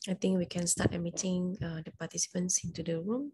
I think we can start admitting the participants into the room.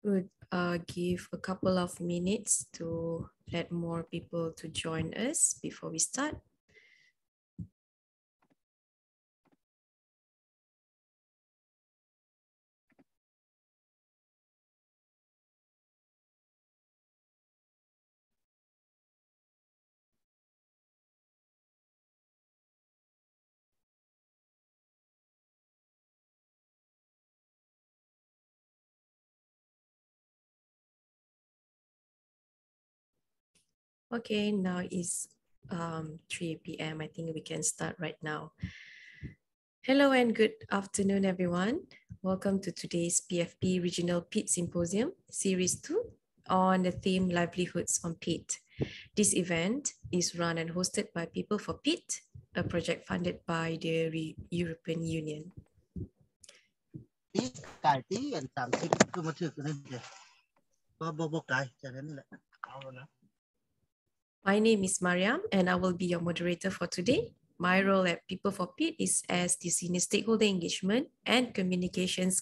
Would give a couple of minutes to let more people to join us before we start. Okay, now is 3 p.m. I think we can start right now. Hello and good afternoon, everyone. Welcome to today's PFP Regional Peat Symposium, Series 2, on the theme Livelihoods on Peat. This event is run and hosted by People for Peat, a project funded by the European Union. My name is Mariam, and I will be your moderator for today. My role at People for Peat is as the Senior Stakeholder Engagement and Communications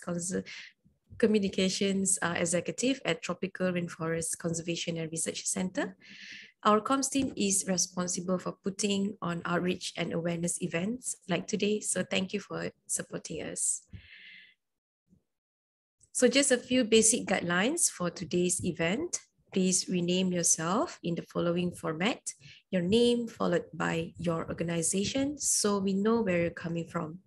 Executive at Tropical Rainforest Conservation and Research Center. Our comms team is responsible for putting on outreach and awareness events like today, so thank you for supporting us. So just a few basic guidelines for today's event. Please rename yourself in the following format. Your name followed by your organization so we know where you're coming from.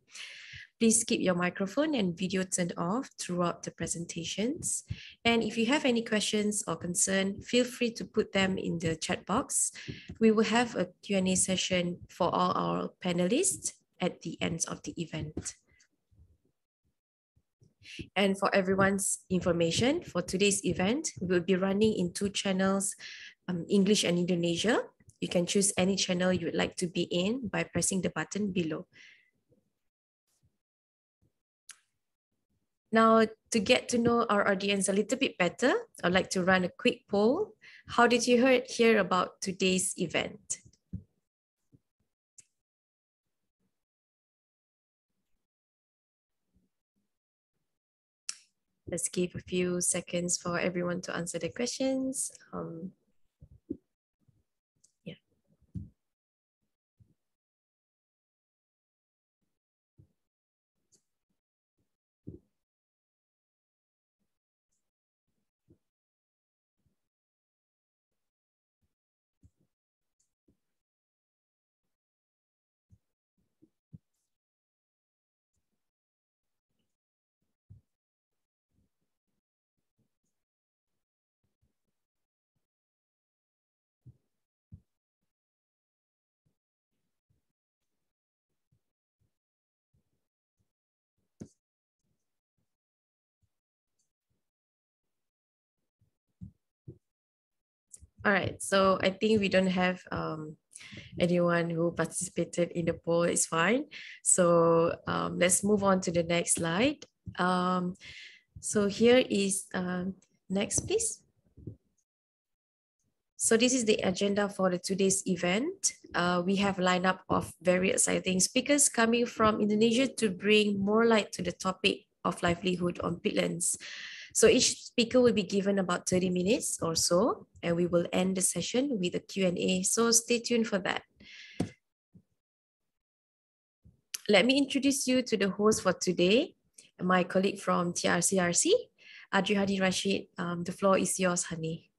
Please keep your microphone and video turned off throughout the presentations. And if you have any questions or concern, feel free to put them in the chat box. We will have a Q&A session for all our panelists at the end of the event. And for everyone's information, for today's event, we will be running in 2 channels, English and Indonesia. You can choose any channel you would like to be in by pressing the button below. Now, to get to know our audience a little bit better, I'd like to run a quick poll. How did you hear about today's event? Let's give a few seconds for everyone to answer the questions. All right, so I think we don't have anyone who participated in the poll. It's fine. So let's move on to the next slide. So here is next, please. So this is the agenda for today's event. We have a lineup of very exciting speakers coming from Indonesia to bring more light to the topic of livelihood on peatlands. So each speaker will be given about 30 minutes or so, and we will end the session with a Q&A. So stay tuned for that. Let me introduce you to the host for today, my colleague from TRCRC, Adri Hadi Rashid. The floor is yours, honey.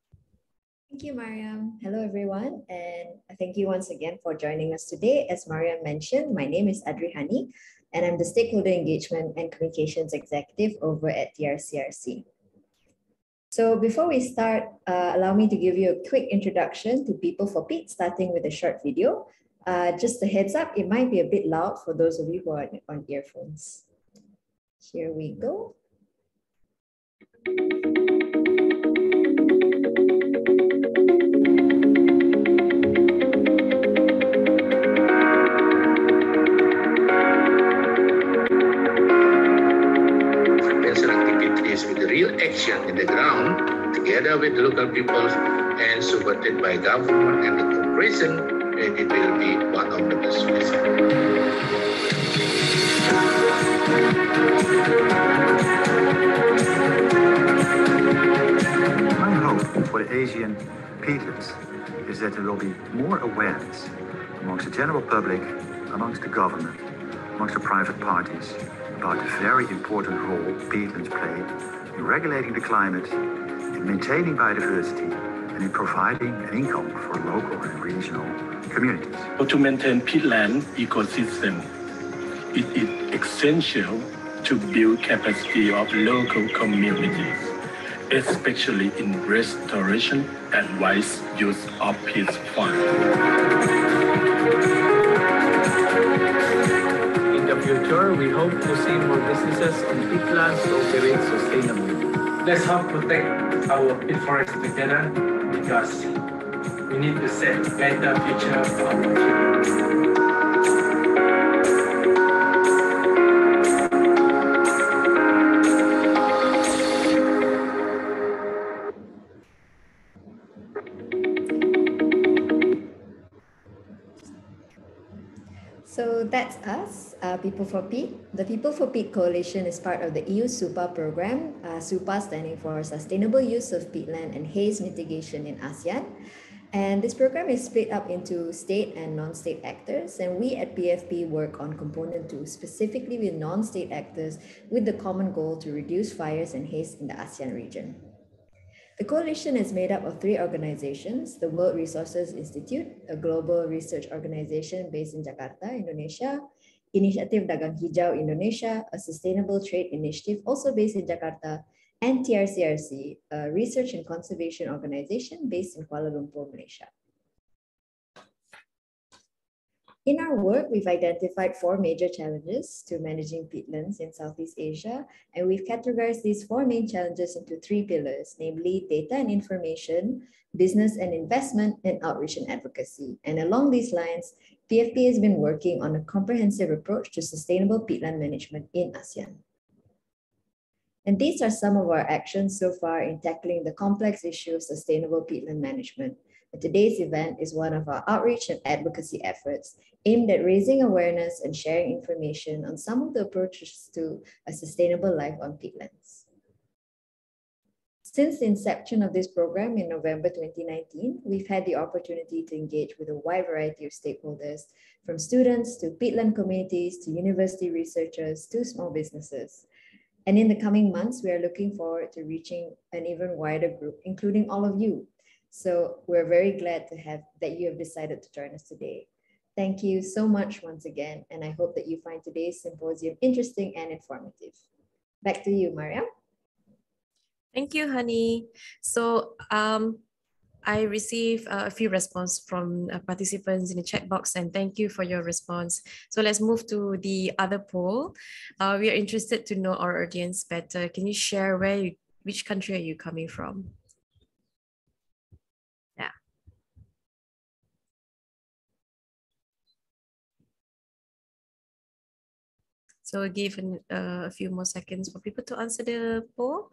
Thank you, Mariam. Hello, everyone. And thank you once again for joining us today. As Mariam mentioned, my name is Adri Hani. and I'm the Stakeholder Engagement and Communications Executive over at TRCRC. So before we start, allow me to give you a quick introduction to People for Peat, starting with a short video. Just a heads up, it might be a bit loud for those of you who are on earphones. Here we go. Activities with real action in the ground, together with local peoples and supported by government and the corporation, and it will be one of the best ways. My hope for the Asian peatlands is that there will be more awareness amongst the general public, amongst the government, amongst the private parties about the very important role peatlands play in regulating the climate, in maintaining biodiversity, and in providing an income for local and regional communities. To maintain peatland ecosystem, it is essential to build capacity of local communities, especially in restoration and wise use of peat funds. In the future, we hope to see more businesses on peatlands to operate sustainably. Let's help protect our peat forest together, because we need to set a better future for our children. So that's us, People for Peat. The People for Peat Coalition is part of the EU SUPA program, SUPA standing for Sustainable Use of Peatland and Haze Mitigation in ASEAN. And this program is split up into state and non-state actors, and we at PFP work on component 2, specifically with non-state actors with the common goal to reduce fires and haze in the ASEAN region. The coalition is made up of 3 organizations: the World Resources Institute, a global research organization based in Jakarta, Indonesia; Initiative Dagang Hijau Indonesia, a sustainable trade initiative also based in Jakarta; and TRCRC, a research and conservation organization based in Kuala Lumpur, Malaysia. In our work, we've identified 4 major challenges to managing peatlands in Southeast Asia, and we've categorized these 4 main challenges into 3 pillars, namely data and information, business and investment, and outreach and advocacy. And along these lines, PFP has been working on a comprehensive approach to sustainable peatland management in ASEAN. And these are some of our actions so far in tackling the complex issue of sustainable peatland management. Today's event is one of our outreach and advocacy efforts aimed at raising awareness and sharing information on some of the approaches to a sustainable life on peatlands. Since the inception of this program in November 2019, we've had the opportunity to engage with a wide variety of stakeholders, from students to peatland communities to university researchers to small businesses. And in the coming months, we are looking forward to reaching an even wider group, including all of you. So we're very glad to have that you have decided to join us today. Thank you so much once again, and I hope that you find today's symposium interesting and informative. Back to you, Mariam. Thank you, Hani. So I received a few responses from participants in the chat box, and thank you for your response. So let's move to the other poll. We are interested to know our audience better. Can you share which country are you coming from? Yeah. So we'll give a few more seconds for people to answer the poll.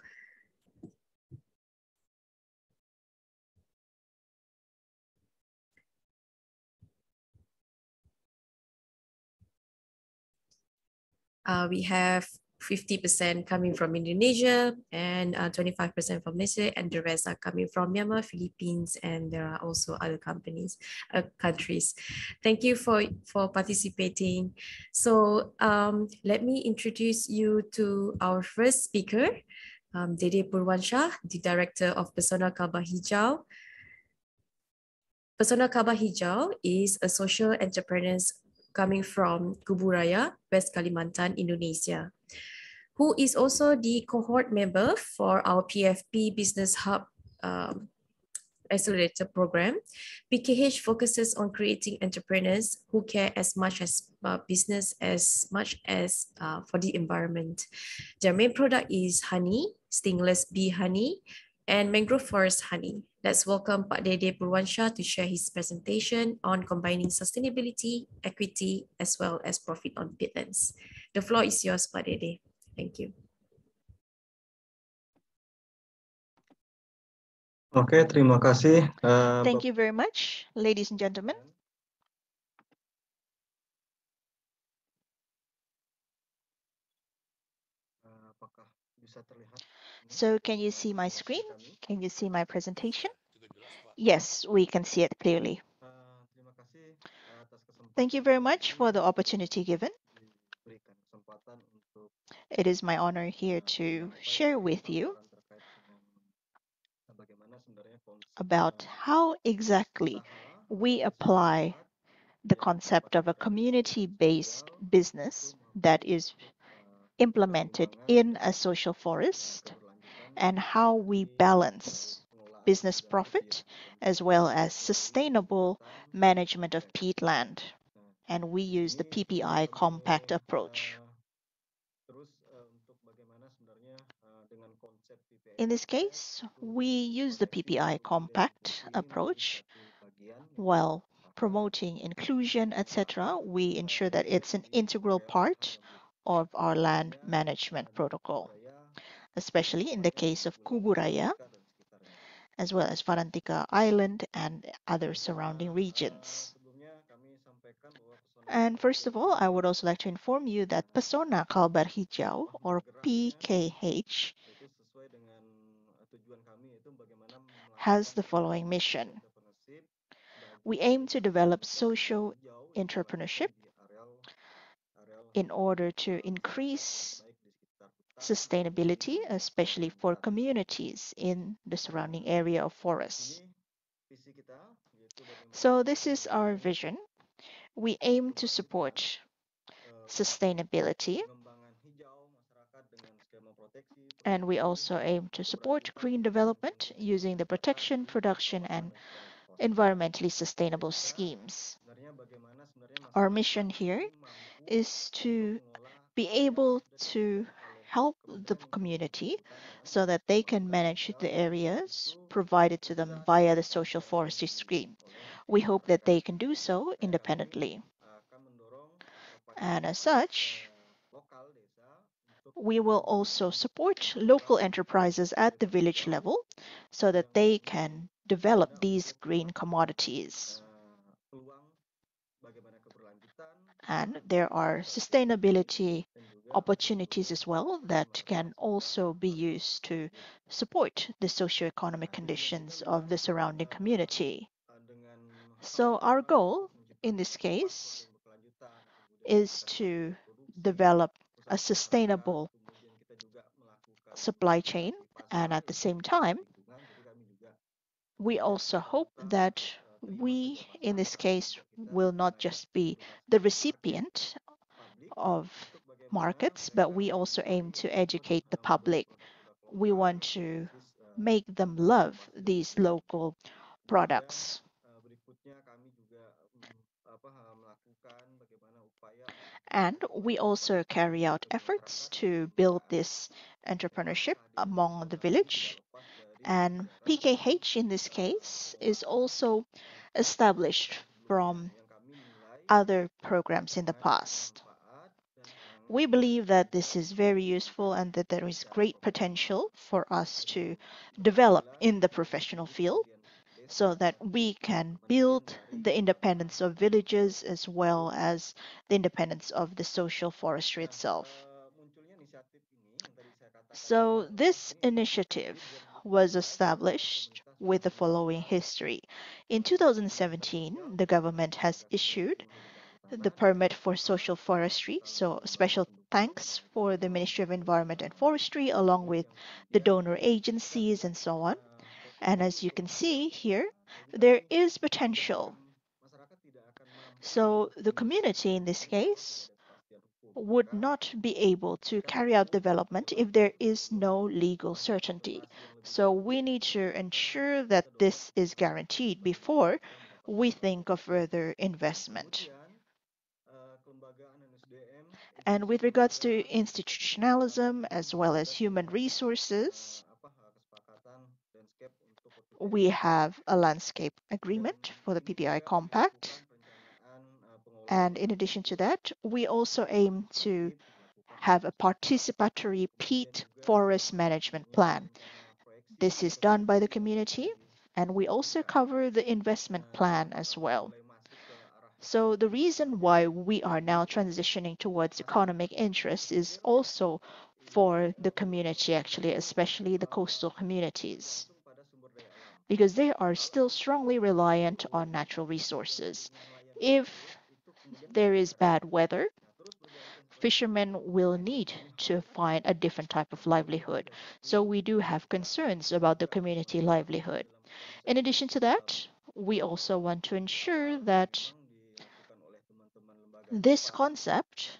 We have 50% coming from Indonesia and 25% from Malaysia, and the rest are coming from Myanmar, Philippines, and there are also other countries. Thank you for participating. So let me introduce you to our first speaker, Dede Purwansyah, the Director of Pesona Kabah Hijau. Pesona Kabah Hijau is a social entrepreneurs coming from Kuburaya, West Kalimantan, Indonesia, who is also the cohort member for our PFP Business Hub accelerator program. PKH focuses on creating entrepreneurs who care as much as business as much as for the environment. Their main product is honey, stingless bee honey, and mangrove forest honey. Let's welcome Pak Dede Purwansha to share his presentation on combining sustainability, equity, as well as profit on peatlands. The floor is yours, Pak Dede. Thank you. Oke, terima kasih. Thank you very much, ladies and gentlemen. Apakah bisa terlihat? So can you see my screen? Can you see my presentation? Yes, we can see it clearly. Terima kasih atas kesempatan Thank you very much for the opportunity given. diberikan kesempatan untuk It is my honor here to share with you terkait dengan bagaimana sebenarnya konsep about how exactly we apply the concept of a community-based business that is implemented in a social forest and how we balance business profit as well as sustainable management of peatland. And we use the PPI compact approach. terus untuk bagaimana sebenarnya dengan konsep PPI In this case, we use the PPI compact approach while promoting inclusion, etc. We ensure that it's an integral part of our land management protocol, especially in the case of Kuburaya, as well as Varantika Island and other surrounding regions. And first of all, I would also like to inform you that Pesona Kalbar Hijau, or PKH, has the following mission. We aim to develop social entrepreneurship in order to increase sustainability, especially for communities in the surrounding area of forests. So this is our vision. We aim to support sustainability, and we also aim to support green development using the protection, production, and environmentally sustainable schemes. Our mission here is to be able to help the community so that they can manage the areas provided to them via the social forestry scheme. We hope that they can do so independently. And as such, we will also support local enterprises at the village level so that they can develop these green commodities. And there are sustainability opportunities as well that can also be used to support the socioeconomic conditions of the surrounding community. So our goal in this case is to develop a sustainable supply chain, and at the same time, we also hope that we, in this case, will not just be the recipient of markets, but we also aim to educate the public. We want to make them love these local products. And we also carry out efforts to build this entrepreneurship among the village. And PKH in this case is also established from other programs in the past. We believe that this is very useful and that there is great potential for us to develop in the professional field so that we can build the independence of villages as well as the independence of the social forestry itself. So this initiative was established with the following history. In 2017, the government has issued the permit for social forestry. So special thanks for the Ministry of Environment and Forestry along with the donor agencies and so on. And as you can see here, there is potential So the community in this case would not be able to carry out development if there is no legal certainty. So we need to ensure that this is guaranteed before we think of further investment. And with regards to institutionalism as well as human resources, we have a landscape agreement for the PPI Compact. And in addition to that, we also aim to have a participatory peat forest management plan. This is done by the community, and we also cover the investment plan as well. So the reason why we are now transitioning towards economic interest is also for the community, actually, especially the coastal communities, because they are still strongly reliant on natural resources. If there is bad weather, fishermen will need to find a different type of livelihood. So we do have concerns about the community livelihood. In addition to that, we also want to ensure that this concept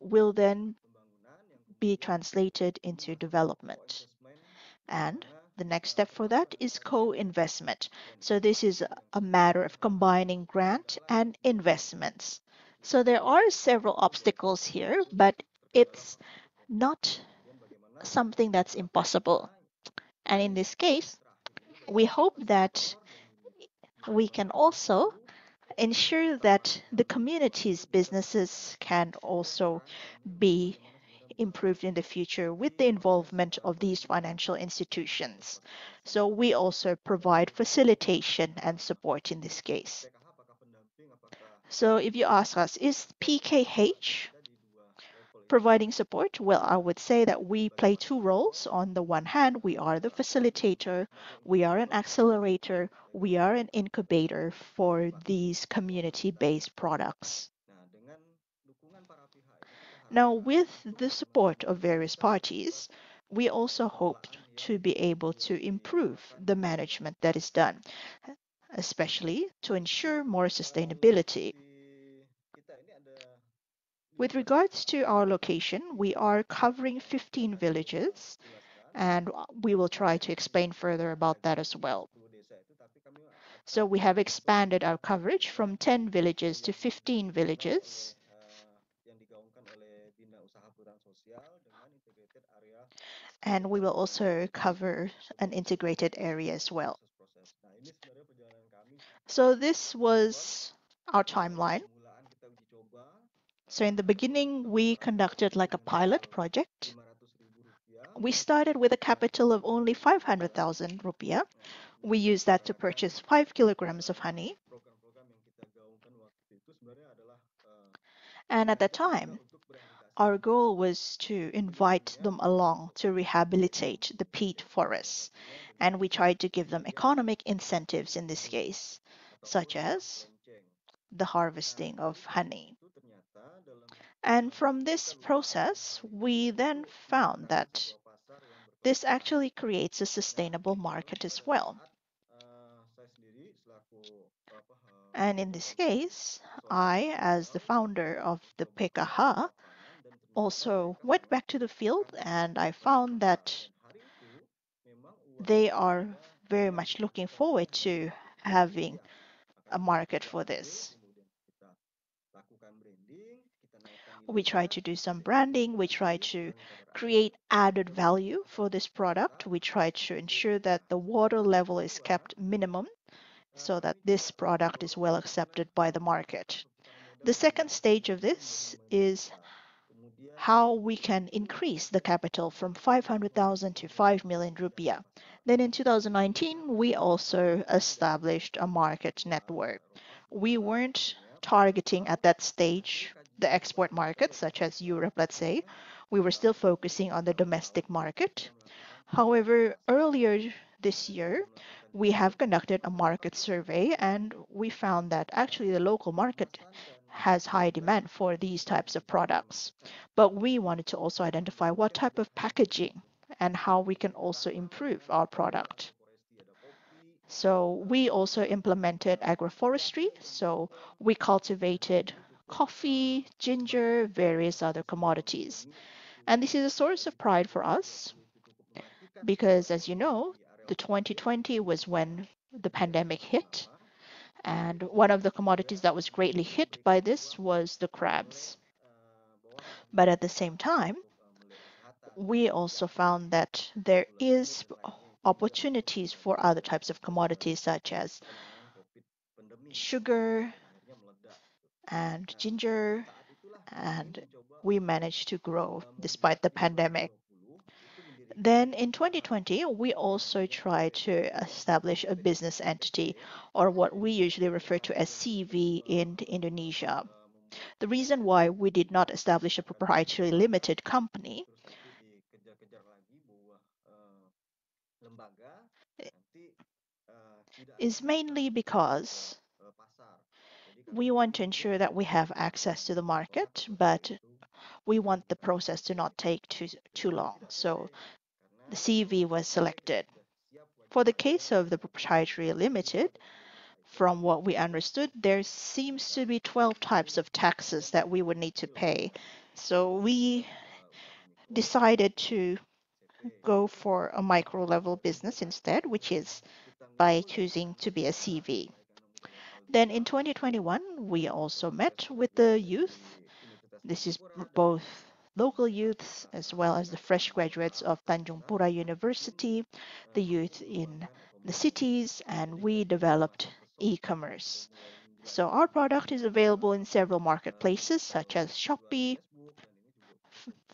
will then be translated into development. And the next step for that is co-investment. So this is a matter of combining grant and investments. So there are several obstacles here, but it's not something that's impossible. And in this case, we hope that we can also ensure that the community's businesses can also be improved in the future with the involvement of these financial institutions. So we also provide facilitation and support in this case. So if you ask us, is PKH providing support? Well, I would say that we play two roles. On the one hand, we are the facilitator, we are an accelerator, we are an incubator for these community-based products. Now, with the support of various parties, we also hope to be able to improve the management that is done, especially to ensure more sustainability. With regards to our location, we are covering 15 villages, and we will try to explain further about that as well. So we have expanded our coverage from 10 villages to 15 villages. And we will also cover an integrated area as well. So this was our timeline. So in the beginning, we conducted like a pilot project. We started with a capital of only 500,000 rupiah. We used that to purchase 5 kilograms of honey. And at that time, our goal was to invite them along to rehabilitate the peat forests. And we tried to give them economic incentives in this case, such as the harvesting of honey. And from this process, we then found that this actually creates a sustainable market as well. And in this case, I, as the founder of the PKH, also went back to the field and I found that they are very much looking forward to having a market for this. We try to do some branding, we try to create added value for this product, we try to ensure that the water level is kept minimum so that this product is well accepted by the market. The second stage of this is how we can increase the capital from 500,000 to 5 million rupiah. Then in 2019, we also established a market network. We weren't targeting at that stage the export market, such as Europe, let's say. We were still focusing on the domestic market. However, earlier this year, we have conducted a market survey and we found that actually the local market has high demand for these types of products. But we wanted to also identify what type of packaging and how we can also improve our product. So we also implemented agroforestry. So we cultivated coffee, ginger, various other commodities. And this is a source of pride for us because, as you know, the 2020 was when the pandemic hit. And one of the commodities that was greatly hit by this was the crabs. But at the same time, we also found that there is opportunities for other types of commodities such as sugar and ginger, and we managed to grow despite the pandemic. Then in 2020, we also tried to establish a business entity, or what we usually refer to as CV in Indonesia. The reason why we did not establish a proprietary limited company is mainly because we want to ensure that we have access to the market, but we want the process to not take too long. So the CV was selected. For the case of the proprietary limited, from what we understood, there seems to be 12 types of taxes that we would need to pay. So we decided to go for a micro level business instead, which is by choosing to be a CV. Then in 2021, we also met with the youth. This is both local youths as well as the fresh graduates of Tanjung Pura University, the youth in the cities, and we developed e-commerce. So our product is available in several marketplaces such as Shopee,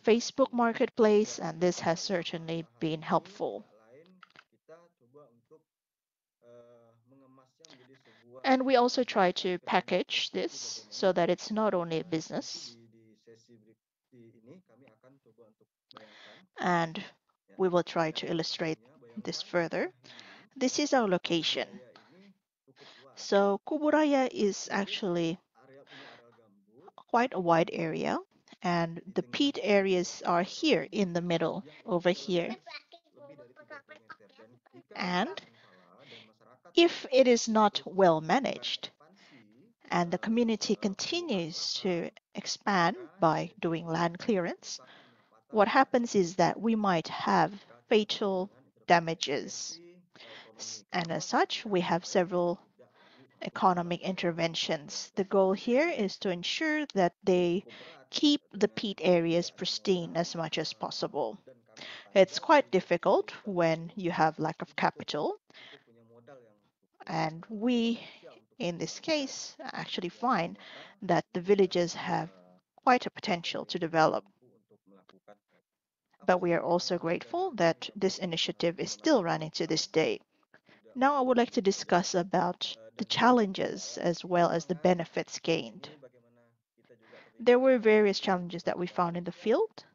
Facebook Marketplace, and this has certainly been helpful. And we also try to package this so that it's not only a business. And we will try to illustrate this further. This is our location. So Kuburaya is actually quite a wide area, and the peat areas are here in the middle, over here. And if it is not well managed, and the community continues to expand by doing land clearance, what happens is that we might have fatal damages. And as such, we have several economic interventions. The goal here is to ensure that they keep the peat areas pristine as much as possible. It's quite difficult when you have lack of capital, and we, in this case, actually find that the villages have quite a potential to develop. But we are also grateful that this initiative is still running to this day. Now I would like to discuss about the challenges as well as the benefits gained. There were various challenges that we found in the field.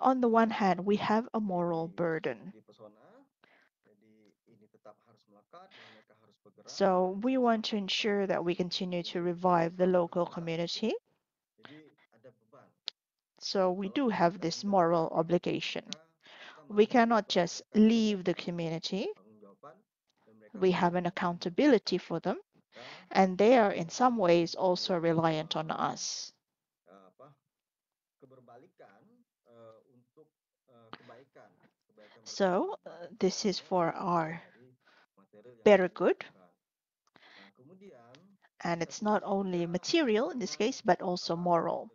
On the one hand, we have a moral burden. So we want to ensure that we continue to revive the local community. So we do have this moral obligation. We cannot just leave the community. We have an accountability for them, and they are in some ways also reliant on us. So this is for our better good, and it's not only material in this case, but also moral.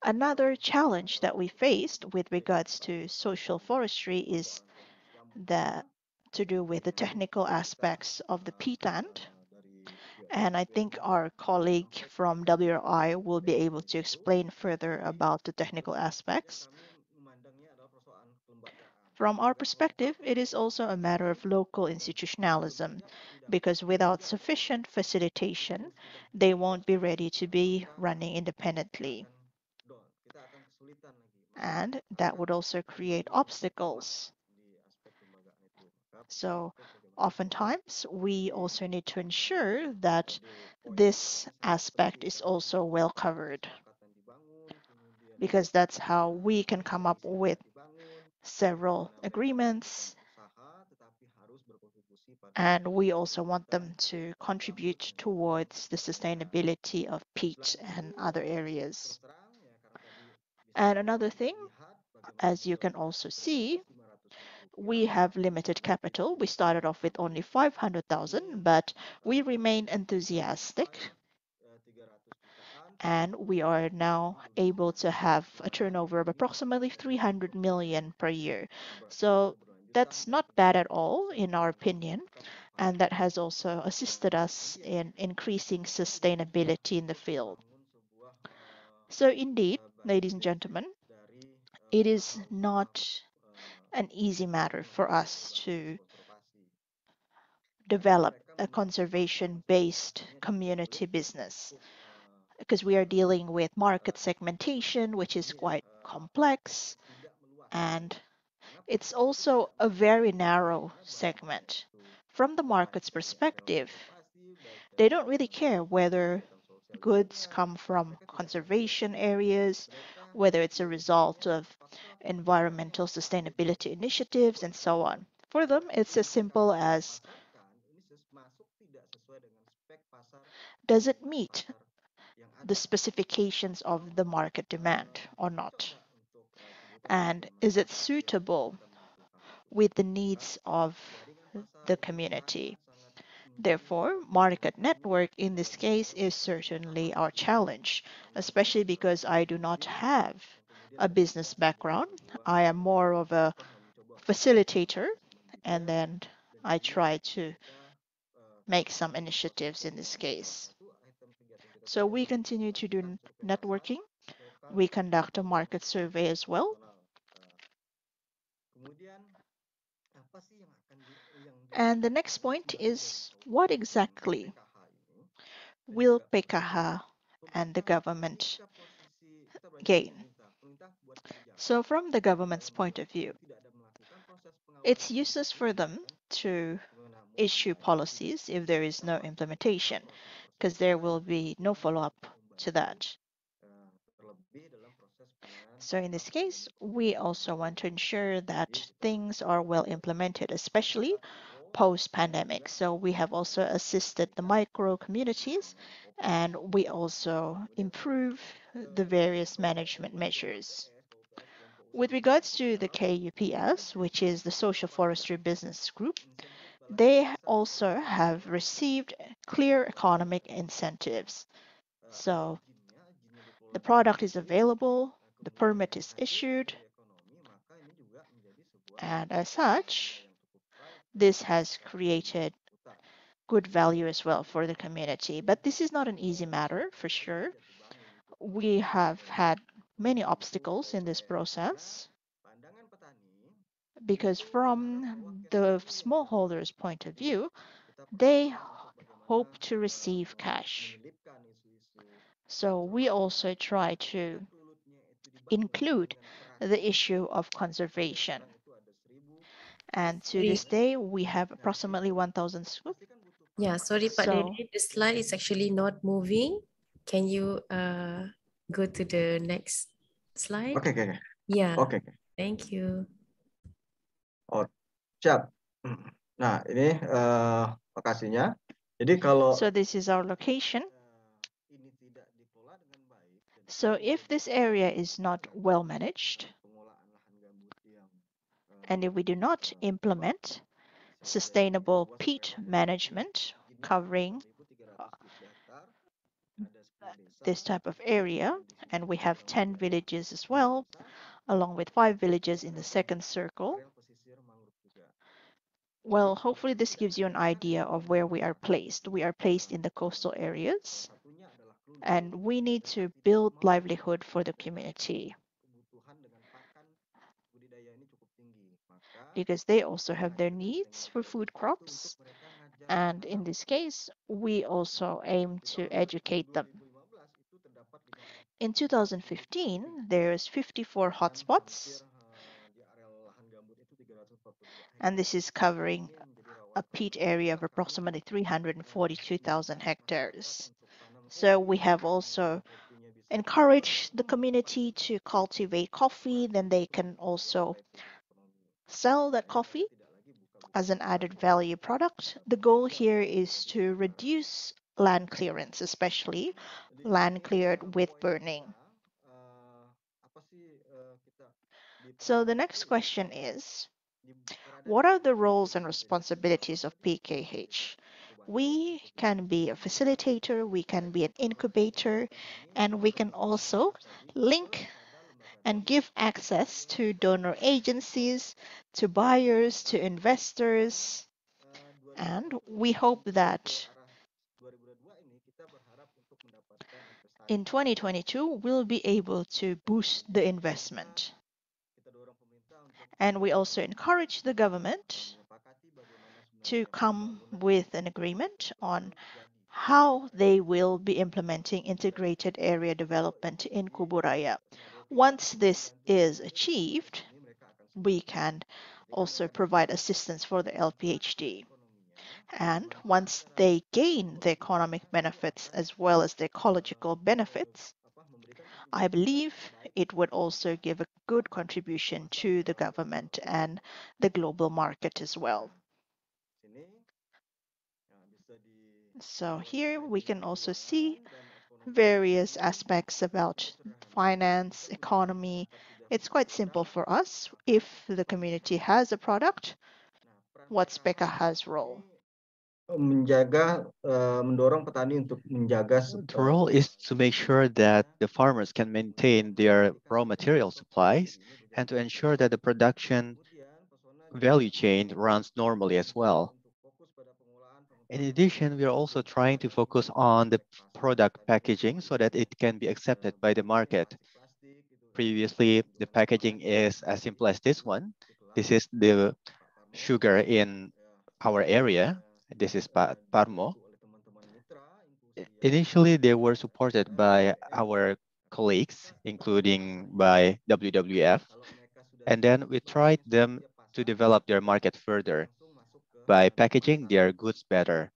Another challenge that we faced with regards to social forestry is the to do with the technical aspects of the peatland. And I think our colleague from WRI will be able to explain further about the technical aspects. From our perspective, it is also a matter of local institutionalism, because without sufficient facilitation, they won't be ready to be running independently. And that would also create obstacles. So oftentimes, we also need to ensure that this aspect is also well covered, because that's how we can come up with several agreements And we also want them to contribute towards the sustainability of peat and other areas. And another thing, as you can also see, we have limited capital. We started off with only 500,000, but we remain enthusiastic and we are now able to have a turnover of approximately 300 million per year. So that's not bad at all, in our opinion, and that has also assisted us in increasing sustainability in the field. So, indeed, ladies and gentlemen, it is not an easy matter for us to develop a conservation based community business because we are dealing with market segmentation, which is quite complex, and it's also a very narrow segment. From the market's perspective, they don't really care whether goods come from conservation areas, whether it's a result of environmental sustainability initiatives, and so on. For them, it's as simple as, does it meet the specifications of the market demand or not? And is it suitable with the needs of the community? Therefore, market network in this case is certainly our challenge, especially because I do not have a business background. I am more of a facilitator, and then I try to make some initiatives in this case. So we continue to do networking. We conduct a market survey as well. And the next point is, what exactly will PKH and the government gain? So from the government's point of view, it's useless for them to issue policies if there is no implementation, because there will be no follow-up to that. So in this case, we also want to ensure that things are well implemented, especially post-pandemic. So we have also assisted the micro communities and we also improve the various management measures. With regards to the KUPS, which is the Social Forestry Business Group, they also have received clear economic incentives. So the product is available, the permit is issued, and as such, this has created good value as well for the community. But this is not an easy matter for sure. We have had many obstacles in this process because from the smallholders' point of view, they hope to receive cash. So we also try to include the issue of conservation. And to Sorry. this day, we have approximately 1,000 scoop. Yeah, sorry, Pak So Dede, the slide is actually not moving. Can you go to the next slide? Oke, oke, oke. Yeah, Oke, oke. thank you. Oh, siap. Nah, ini lokasinya. Jadi kalau so this is our location. ini tidak dikelola dengan baik dan So if this area is not well managed, pengolahan lahan gambut yang and if we do not implement sustainable peat management covering 1.300 hektar, ada 10 desa, this type of area, and we have 10 villages as well, along with 5 villages in the second circle, areal pesisir mangrove juga. well, hopefully this gives you an idea of where we are placed. We are placed in the coastal areas, Satunya adalah kelumpang and we need to build livelihood for the community kebutuhan dengan pakan budidaya ini cukup tinggi. Maka because they also have their needs for food itu untuk crops. mereka ngajar And in this case, we also aim to educate them. 2015 itu terdapat 15 In 2015, there's 54 hotspots, di areal lahan gambut itu 342 and this is covering hektar menjadi rawan a peat area of approximately 342,000 hectares. untuk tanam So we have also kopinya bisa encouraged the community to cultivate coffee, then they can also ekonomi. sell that coffee. Tidak lagi buka as an added value product, the goal here is to reduce land clearance, especially land cleared with burning. So the next question is, what are the roles and responsibilities of PKH? We can be a facilitator, we can be an incubator, and we can also link and give access to donor agencies, to buyers, to investors. And we hope that in 2022, we'll be able to boost the investment. And we also encourage the government to come with an agreement on how they will be implementing integrated area development in Kuburaya. Once this is achieved, we can also provide assistance for the LPHD. And once they gain the economic benefits as well as the ecological benefits, I believe it would also give a good contribution to the government and the global market as well. So here we can also see various aspects about finance, economy. It's quite simple for us. If the community has a product, what's PKH's role? Mendorong petani untuk menjaga. The role is to make sure that the farmers can maintain their raw material supplies and to ensure that the production value chain runs normally as well. In addition, we are also trying to focus on the product packaging so that it can be accepted by the market. Previously, the packaging is as simple as this one. This is the sugar in our area. This is Parmo. Initially, they were supported by our colleagues, including by WWF, and then we tried them to develop their market further by packaging their goods better.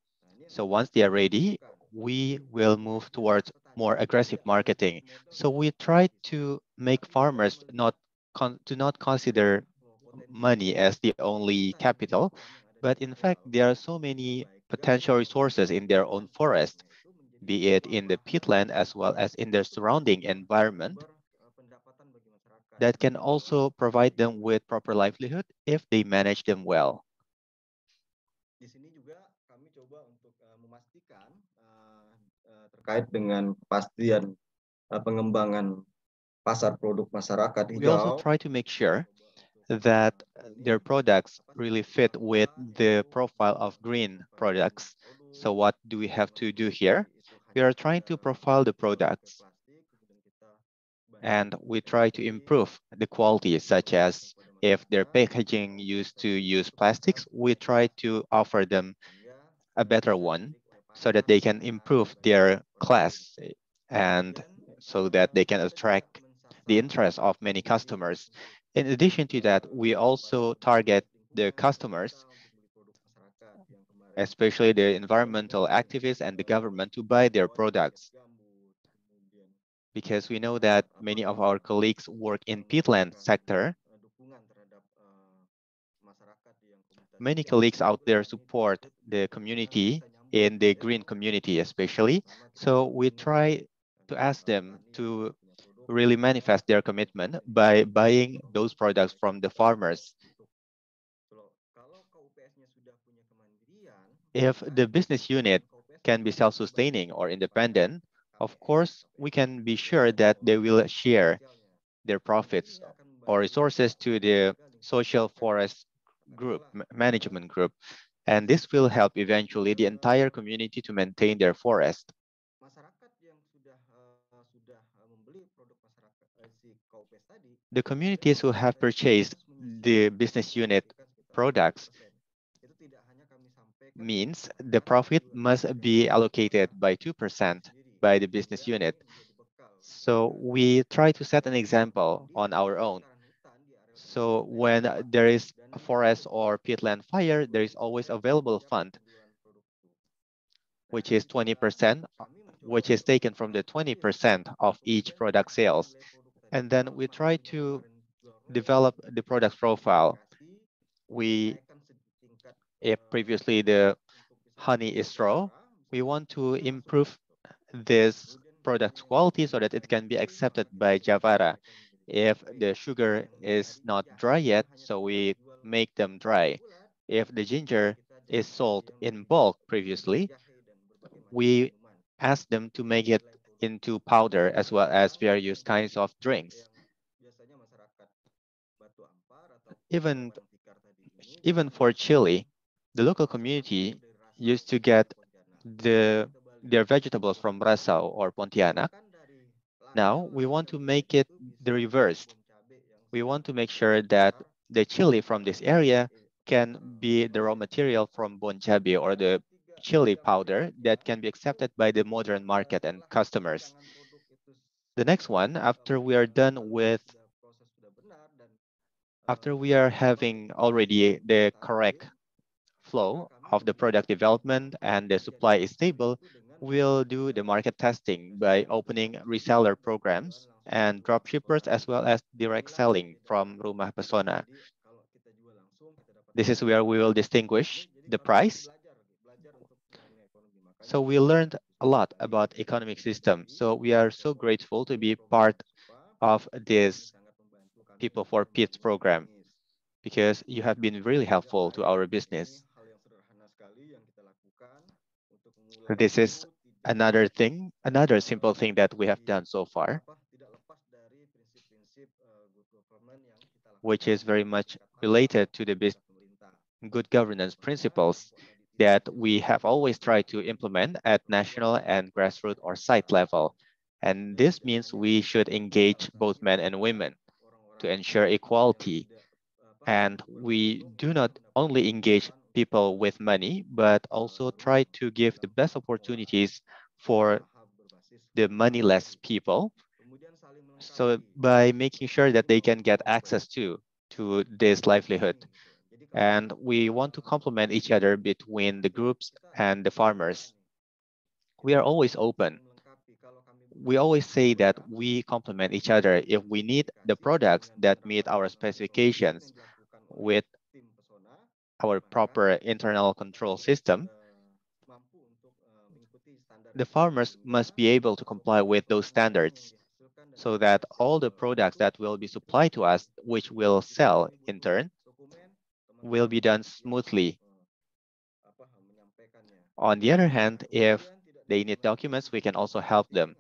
So once they are ready, we will move towards more aggressive marketing. So we try to make farmers not consider money as the only capital, but in fact, there are so many potential resources in their own forest, be it in the peatland as well as in their surrounding environment, that can also provide them with proper livelihood if they manage them well. Terkait dengan kepastian pengembangan pasar produk masyarakat hijau. We also try to make sure that their products really fit with the profile of green products. So what do we have to do here? We are trying to profile the products and we try to improve the quality, such as if their packaging used to use plastics, we try to offer them a better one so that they can improve their class and so that they can attract the interest of many customers. In addition to that, we also target the customers, especially the environmental activists and the government, to buy their products. Because we know that many of our colleagues work in peatland sector. Many colleagues out there support the community in the green community especially. So we try to ask them to really manifest their commitment by buying those products from the farmers. If the business unit can be self-sustaining or independent, of course, we can be sure that they will share their profits or resources to the social forest group, management group. And this will help eventually the entire community to maintain their forest. The communities who have purchased the business unit products means the profit must be allocated by 2% by the business unit. So we try to set an example on our own. So when there is a forest or peatland fire, there is always available fund, which is 20%, which is taken from the 20% of each product sales. And then we try to develop the product profile. We If previously the honey is raw, we want to improve this product's quality so that it can be accepted by Javara. If the sugar is not dry yet, so we make them dry. If the ginger is sold in bulk previously, we ask them to make it into powder as well as various kinds of drinks. Even, even for chili, the local community used to get their vegetables from Rasau or Pontianak. Now we want to make it the reversed. We want to make sure that the chili from this area can be the raw material from bon chabe or the chili powder that can be accepted by the modern market and customers. The next one, after we are having already the correct flow of the product development and the supply is stable, we'll do the market testing by opening reseller programs and dropshippers as well as direct selling from Rumah Pesona. This is where we will distinguish the price. So we learned a lot about economic system. So we are so grateful to be part of this People for Peat program because you have been really helpful to our business. This is another simple thing that we have done so far, which is very much related to the good governance principles that we have always tried to implement at national and grassroots or site level. And this means we should engage both men and women to ensure equality. And we do not only engage people with money, but also try to give the best opportunities for the moneyless people. So by making sure that they can get access to this livelihood. And we want to complement each other between the groups and the farmers. We are always open. We always say that we complement each other if we need the products that meet our specifications with our proper internal control system. The farmers must be able to comply with those standards so that all the products that will be supplied to us, which will sell in turn, will be done smoothly. On the other hand, if they need documents, we can also help them.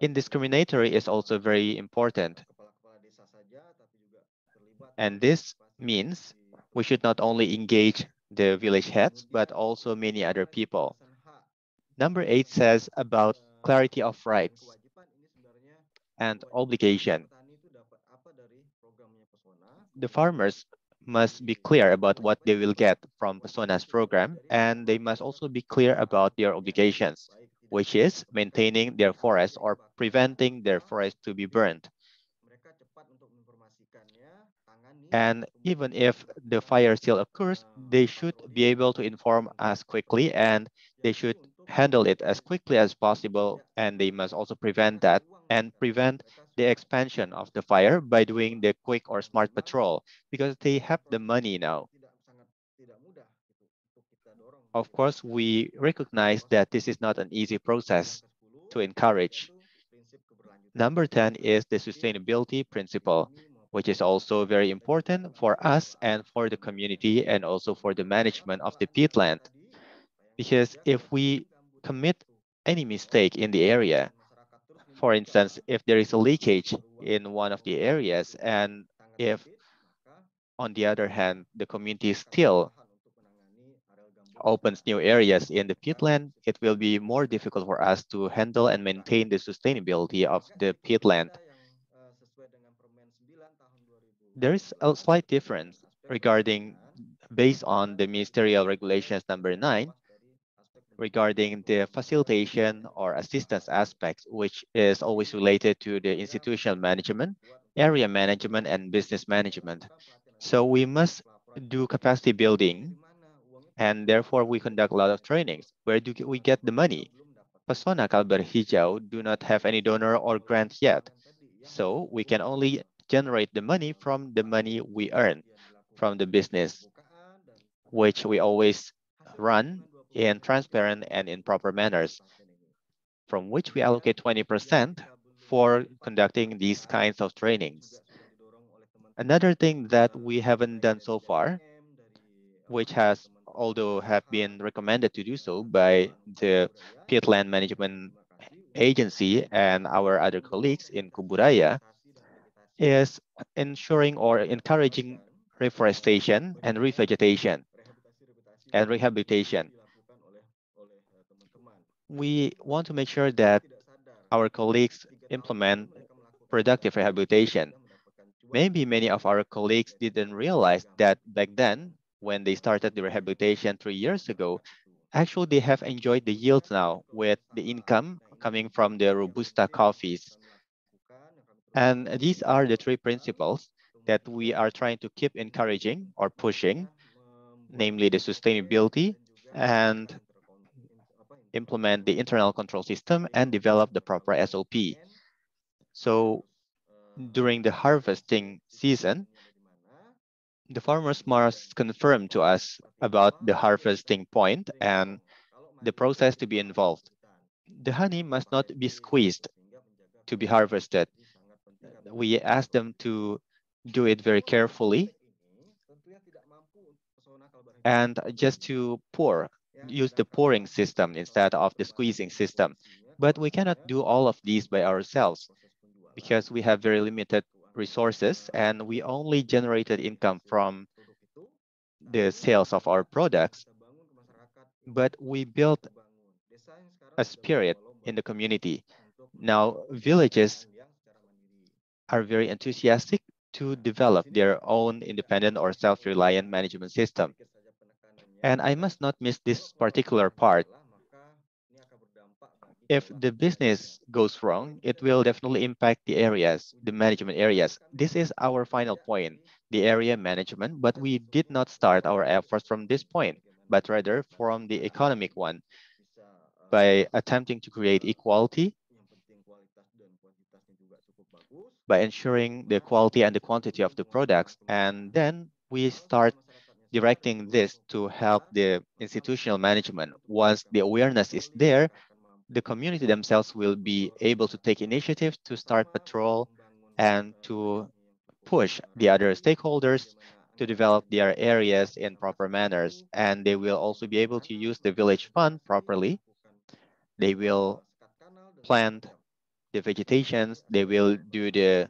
Indiscriminatory is also very important. And this means we should not only engage the village heads, but also many other people. Number 8 says about clarity of rights and obligation. The farmers must be clear about what they will get from Persona's program, and they must also be clear about their obligations, which is maintaining their forest or preventing their forest to be burned. And even if the fire still occurs, they should be able to inform us quickly and they should handle it as quickly as possible. And they must also prevent that and prevent the expansion of the fire by doing the quick or smart patrol because they have the money now. Of course, we recognize that this is not an easy process to encourage. Number 10 is the sustainability principle, which is also very important for us and for the community and also for the management of the peatland. Because if we commit any mistake in the area, for instance, if there is a leakage in one of the areas and if on the other hand, the community still opens new areas in the peatland, it will be more difficult for us to handle and maintain the sustainability of the peatland. There is a slight difference regarding based on the ministerial regulations number 9 regarding the facilitation or assistance aspects, which is always related to the institutional management, area management, and business management. So we must do capacity building, and therefore we conduct a lot of trainings. Where do we get the money? Pesona Kalbar Hijau do not have any donor or grant yet. So we can only generate the money from the money we earn from the business. which we always run in transparent and in proper manners, from which we allocate 20% for conducting these kinds of trainings. Another thing that we haven't done so far, which has although have been recommended to do so by the Peatland Management Agency and our other colleagues in Kuburaya, is ensuring or encouraging reforestation and revegetation and rehabilitation. We want to make sure that our colleagues implement productive rehabilitation. Maybe many of our colleagues didn't realize that back then, when they started the rehabilitation 3 years ago, actually they have enjoyed the yields now with the income coming from the Robusta coffees. And these are the three principles that we are trying to keep encouraging or pushing, namely the sustainability and implement the internal control system and develop the proper SOP. So during the harvesting season, the farmers must confirm to us about the harvesting point and the process to be involved. The honey must not be squeezed to be harvested. We ask them to do it very carefully and just to pour, use the pouring system instead of the squeezing system. But we cannot do all of these by ourselves because we have very limited resources and we only generated income from the sales of our products. But we built a spirit in the community. Now, villages are very enthusiastic to develop their own independent or self-reliant management system. And I must not miss this particular part. If the business goes wrong, it will definitely impact the areas, the management areas. This is our final point, the area management, but we did not start our efforts from this point, but rather from the economic one by attempting to create equality, by ensuring the quality and the quantity of the products. And then we start directing this to help the institutional management. Once the awareness is there, the community themselves will be able to take initiative to start patrol and to push the other stakeholders to develop their areas in proper manners. And they will also be able to use the village fund properly. They will plant the vegetations, they will do the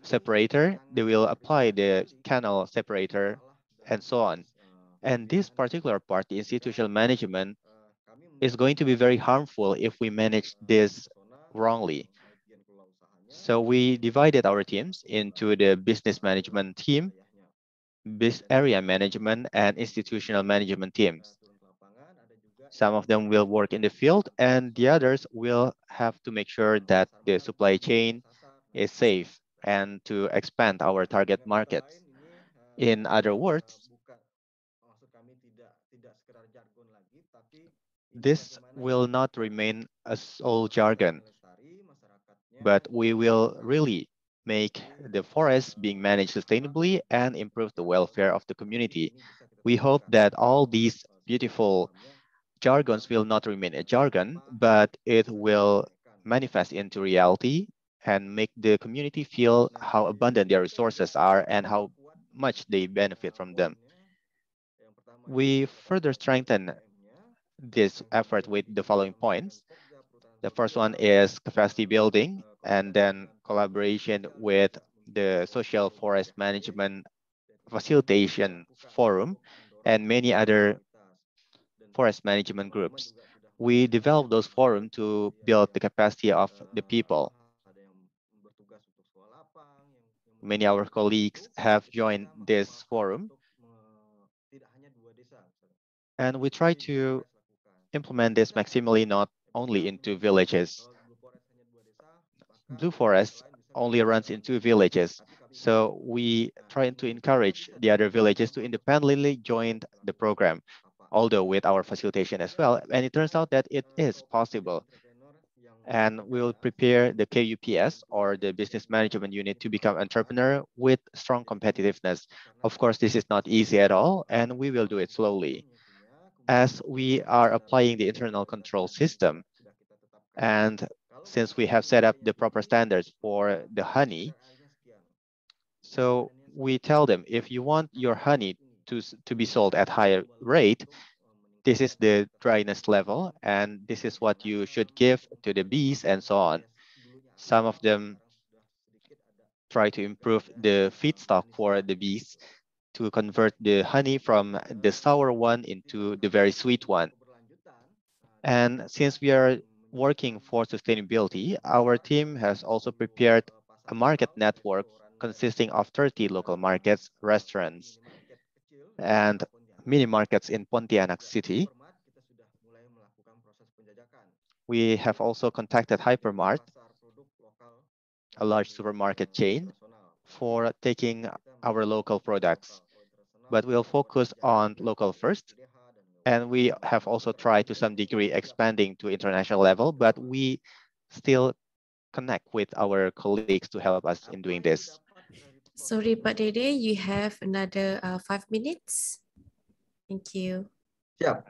separator, they will apply the canal separator, and so on. And this particular part, the institutional management, is going to be very harmful if we manage this wrongly. So we divided our teams into the business management team, area management, and institutional management teams. Some of them will work in the field, and the others will have to make sure that the supply chain is safe and to expand our target markets. In other words, this will not remain a sole jargon, but we will really make the forest being managed sustainably and improve the welfare of the community. We hope that all these beautiful jargons will not remain a jargon, but it will manifest into reality and make the community feel how abundant their resources are and how much they benefit from them. We further strengthen this effort with the following points. The first one is capacity building, and then collaboration with the Social Forest Management Facilitation Forum and many other forest management groups. We developed those forums to build the capacity of the people. Many of our colleagues have joined this forum, and we try to implement this maximally not only into villages. Blue Forest only runs in 2 villages, so we try to encourage the other villages to independently join the program, although with our facilitation as well. And it turns out that it is possible. and we will prepare the KUPS or the business management unit to become entrepreneur with strong competitiveness. Of course, this is not easy at all, and we will do it slowly. As we are applying the internal control system, and since we have set up the proper standards for the honey, so we tell them, if you want your honey to be sold at higher rate, this is the dryness level, and this is what you should give to the bees and so on. Some of them try to improve the feedstock for the bees to convert the honey from the sour one into the very sweet one. And since we are working for sustainability, our team has also prepared a market network consisting of 30 local markets, restaurants, and mini markets in Pontianak City. We have also contacted Hypermart, a large supermarket chain, for taking our local products. But we'll focus on local first. And we have also tried to some degree expanding to international level, but we still connect with our colleagues to help us in doing this. Sorry, Pak Dede, you have another 5 minutes. Thank you. Siap.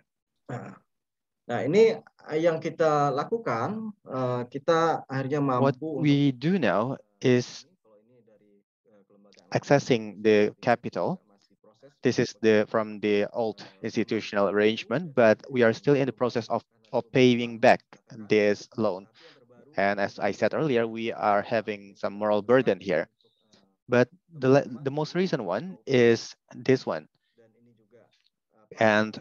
Nah, ini yang kita lakukan, kita akhirnya What mampu we do now is accessing the capital. This is from the old institutional arrangement, but we are still in the process of paying back this loan. And as I said earlier, we are having some moral burden here. But the most recent one is this one. And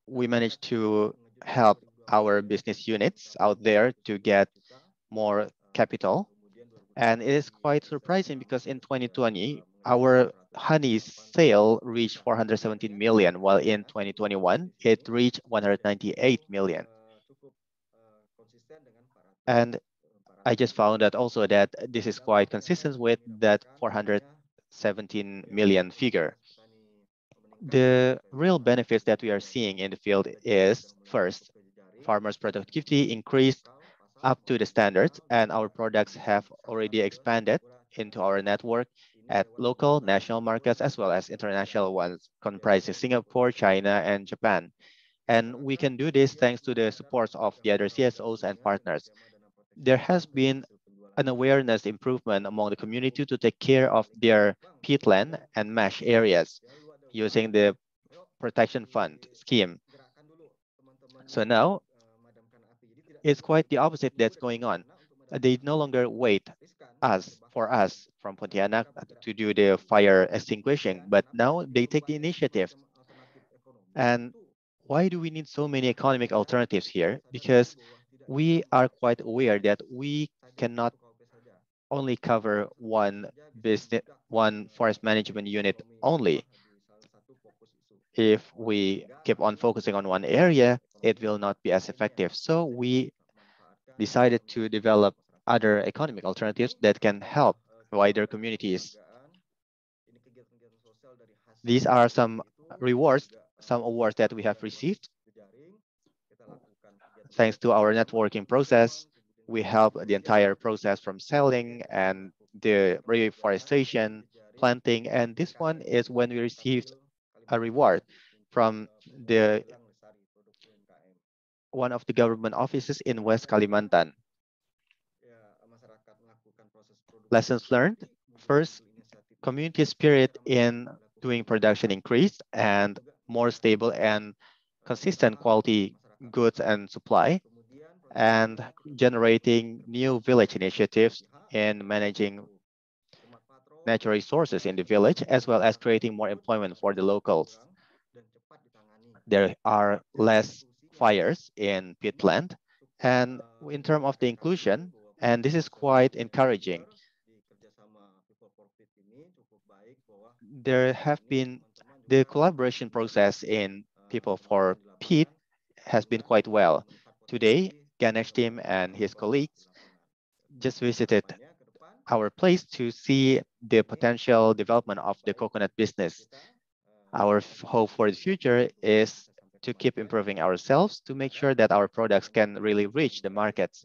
we managed to help our business units out there to get more capital. And it is quite surprising because in 2020, our honey sale reached 417 million, while in 2021, it reached 198 million. And I just found out also that this is quite consistent with that 417 million figure. The real benefits that we are seeing in the field is, first, farmers' productivity increased up to the standards, and our products have already expanded into our network at local, national markets, as well as international ones, comprising Singapore, China, and Japan. And we can do this thanks to the support of the other CSOs and partners. There has been an awareness improvement among the community to take care of their peatland and mesh areas using the protection fund scheme. So now it's quite the opposite that's going on. They no longer wait for us from Pontianak to do the fire extinguishing, but now they take the initiative. And why do we need so many economic alternatives here? Because we are quite aware that we cannot only cover one forest management unit only. If we keep on focusing on one area, it will not be as effective. So we decided to develop other economic alternatives that can help wider communities. These are some rewards, some awards that we have received. Thanks to our networking process, we help the entire process from selling and the reforestation, planting, and this one is when we received a reward from one of the government offices in West Kalimantan. Lessons learned. First, community spirit in doing production increased and more stable and consistent quality goods and supply, and generating new village initiatives in managing natural resources in the village, as well as creating more employment for the locals. There are less fires in Peatland, and in terms of the inclusion, and this is quite encouraging. There have been the collaboration process in People for Peat has been quite well. Today, Ganesh team and his colleagues just visited our place to see the potential development of the coconut business. Our hope for the future is to keep improving ourselves to make sure that our products can really reach the markets.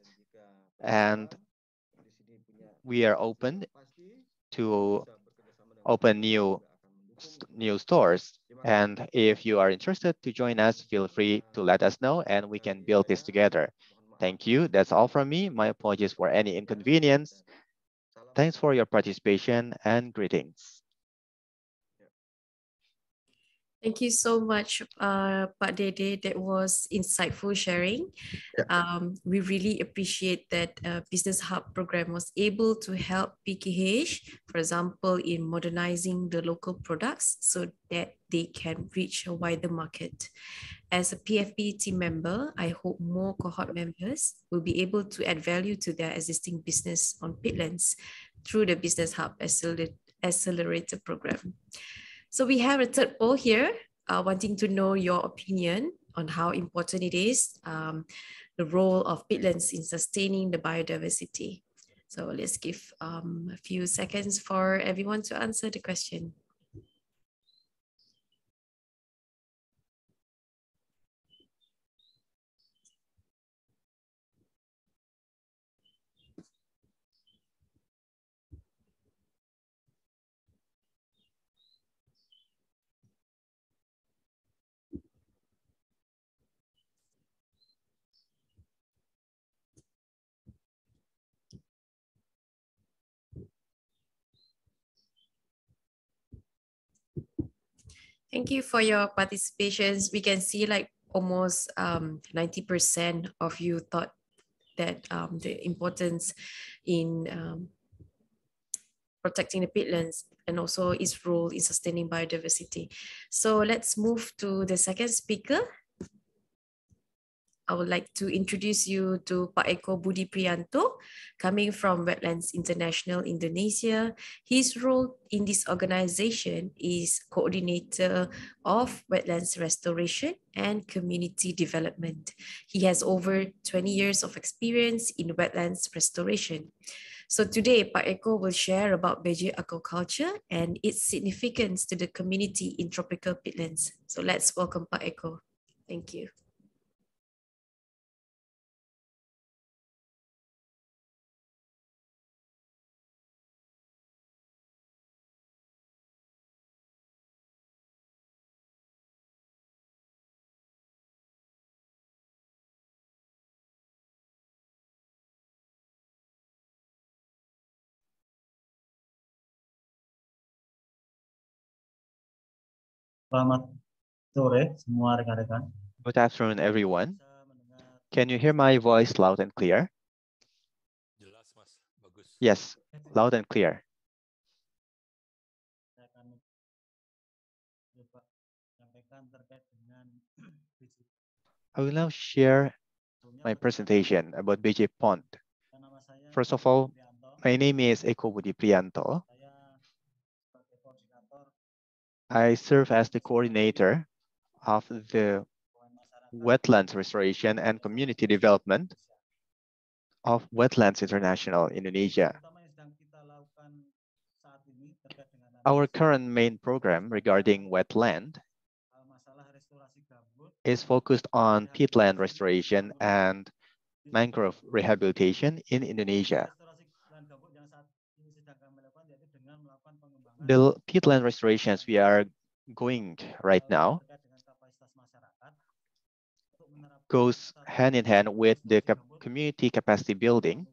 and we are open to open new stores. And if you are interested to join us, feel free to let us know and we can build this together. Thank you. That's all from me. My apologies for any inconvenience. Thanks for your participation and greetings. Thank you so much, Pak Dede. That was insightful sharing. We really appreciate that Business Hub program was able to help PKH, for example, in modernizing the local products so that they can reach a wider market. As a PFP team member, I hope more cohort members will be able to add value to their existing business on Peatlands through the Business Hub Accelerator program. So we have a third poll here, wanting to know your opinion on how important it is, the role of peatlands in sustaining the biodiversity. So let's give a few seconds for everyone to answer the question. Thank you for your participations. We can see like almost 90% of you thought that the importance in protecting the peatlands and also its role in sustaining biodiversity. So let's move to the second speaker. I would like to introduce you to Pak Eko Budi Priyanto, coming from Wetlands International Indonesia. His role in this organization is coordinator of wetlands restoration and community development. He has over 20 years of experience in wetlands restoration. So today, Pak Eko will share about veggie aquaculture and its significance to the community in tropical peatlands. So let's welcome Pak Eko. Thank you. Selamat sore semua rekan-rekan. Good afternoon, everyone. Can you hear my voice loud and clear? Yes, loud and clear. I will now share my presentation about Beji Pond. First of all, my name is Eko Budi Priyanto. I serve as the coordinator of the Wetlands Restoration and Community Development of Wetlands International Indonesia. Our current main program regarding wetland is focused on peatland restoration and mangrove rehabilitation in Indonesia. The peatland restorations we are going right now goes hand in hand with the community capacity building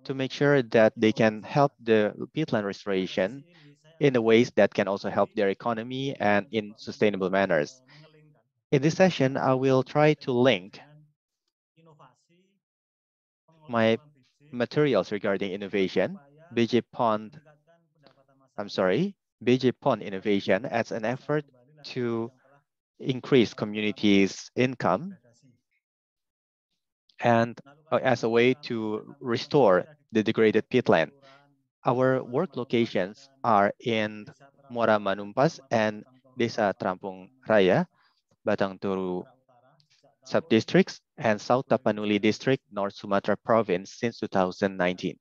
to make sure that they can help the peatland restoration in the ways that can also help their economy and in sustainable manners. In this session, I will try to link my materials regarding innovation, BG Pond innovation as an effort to increase communities' income and as a way to restore the degraded peatland. Our work locations are in Muara Manumpas and Desa Trampung Raya, Batang Toru sub-districts, and South Tapanuli district, North Sumatra province since 2019.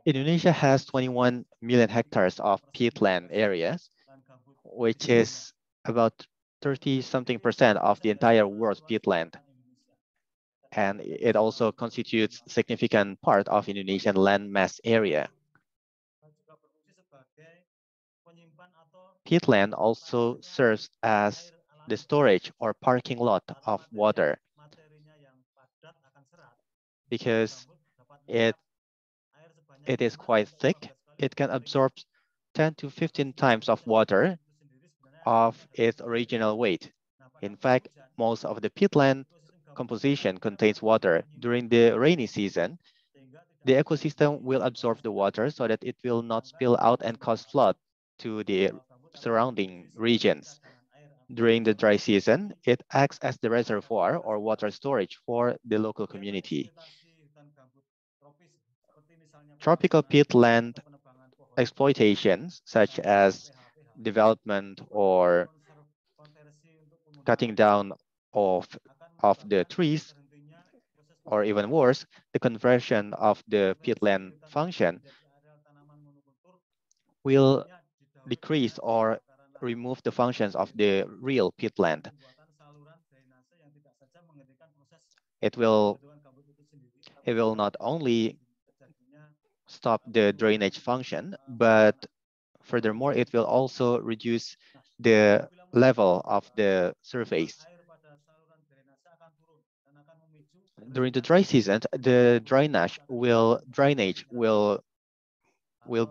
Indonesia has 21 million hectares of peatland areas, which is about 30-something% of the entire world's peatland. And it also constitutes significant part of Indonesian land mass area. Peatland also serves as the storage or parking lot of water because it is quite thick. It can absorb 10 to 15 times of water of its original weight. In fact, most of the peatland composition contains water. During the rainy season, the ecosystem will absorb the water so that it will not spill out and cause flood to the surrounding regions. During the dry season, it acts as the reservoir or water storage for the local community. Tropical peatland exploitations, such as development or cutting down of the trees, or even worse, the conversion of the peatland function will decrease or remove the functions of the real peatland. It will not only stop the drainage function, but furthermore, it will also reduce the level of the surface. During the dry season, the drainage will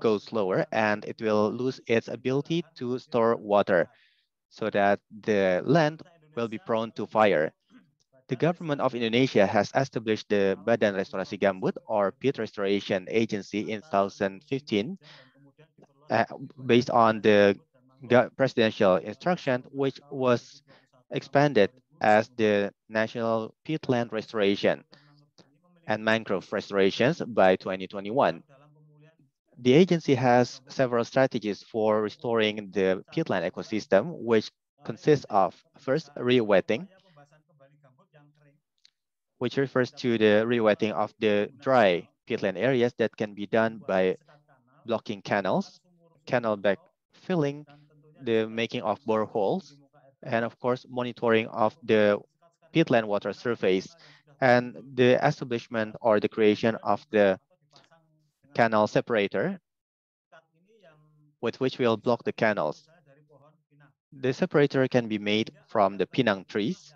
go slower and it will lose its ability to store water so that the land will be prone to fire. The government of Indonesia has established the Badan Restorasi Gambut or Peat Restoration Agency in 2015 based on the presidential instruction, which was expanded as the National Peatland Restoration and Mangrove Restorations by 2021. The agency has several strategies for restoring the peatland ecosystem, which consists of, first, re-wetting, which refers to the re-wetting of the dry peatland areas that can be done by blocking canals, canal backfilling, the making of boreholes, and of course, monitoring of the peatland water surface, and the establishment or the creation of the canal separator with which we'll block the canals. The separator can be made from the pinang trees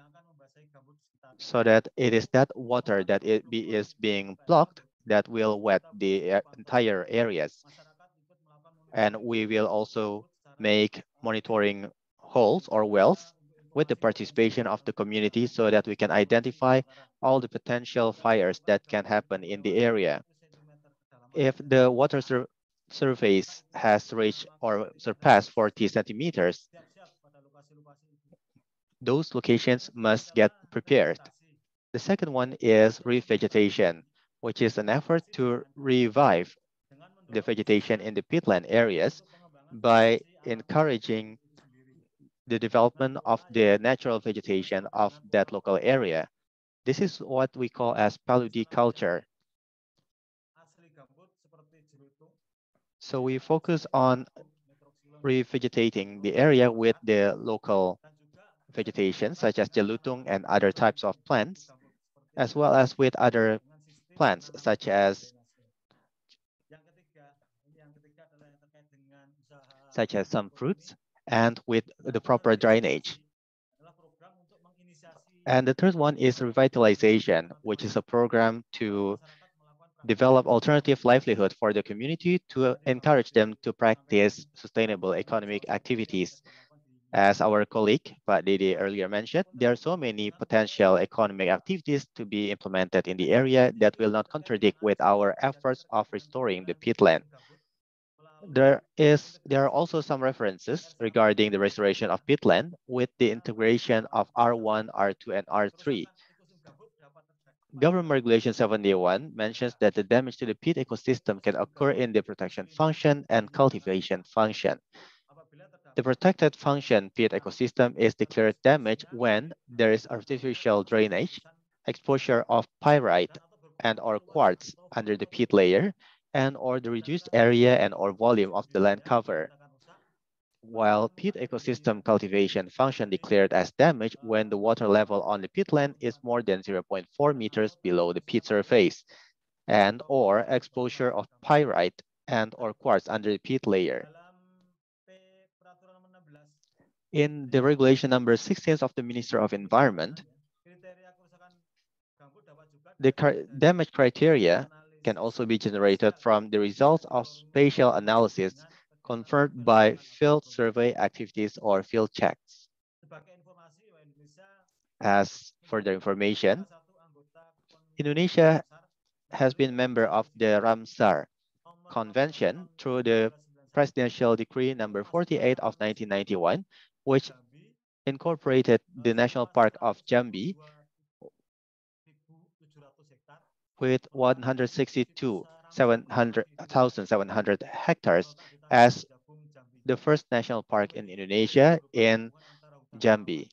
so that it is that water that is being blocked that will wet the entire areas. And we will also make monitoring holes or wells with the participation of the community so that we can identify all the potential fires that can happen in the area. If the water surface has reached or surpassed 40 centimeters, those locations must get prepared. The second one is revegetation, which is an effort to revive the vegetation in the peatland areas by encouraging the development of the natural vegetation of that local area. This is what we call as paludiculture. So we focus on revegetating the area with the local vegetation, such as jalutung and other types of plants, as well as with other plants, such as some fruits, and with the proper drainage. And the third one is revitalization, which is a program to develop alternative livelihood for the community to encourage them to practice sustainable economic activities. As our colleague, Pak Dede, earlier mentioned, there are so many potential economic activities to be implemented in the area that will not contradict with our efforts of restoring the peatland. There are also some references regarding the restoration of peatland with the integration of R1, R2, and R3. Government Regulation 71 mentions that the damage to the peat ecosystem can occur in the protection function and cultivation function. The protected function peat ecosystem is declared damaged when there is artificial drainage, exposure of pyrite and or quartz under the peat layer, and or the reduced area and or volume of the land cover. while peat ecosystem cultivation function declared as damage when the water level on the peatland is more than 0.4 meters below the peat surface, and or exposure of pyrite and or quartz under the peat layer. In the regulation number 16 of the Minister of Environment, the damage criteria can also be generated from the results of spatial analysis confirmed by field survey activities or field checks. As further information, Indonesia has been member of the Ramsar Convention through the Presidential Decree number 48 of 1991, which incorporated the National Park of Jambi with 162,700 hectares as the first national park in Indonesia in Jambi,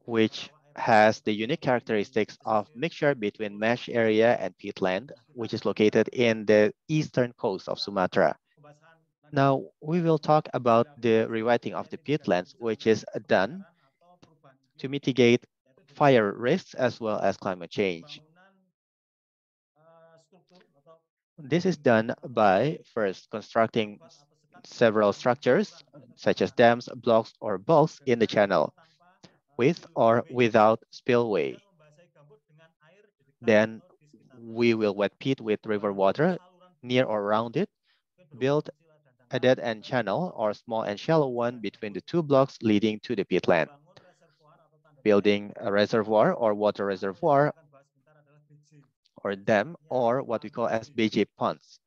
which has the unique characteristics of mixture between mesh area and peatland, which is located in the eastern coast of Sumatra. Now, we will talk about the rewriting of the peatlands, which is done to mitigate fire risks as well as climate change. This is done by first constructing several structures, such as dams, blocks, or bulks in the channel, with or without spillway. Then we will wet peat with river water near or around it, build a dead-end channel or small and shallow one between the two blocks leading to the peatland. Building a reservoir or water reservoir or dam, or what we call as BJ ponds.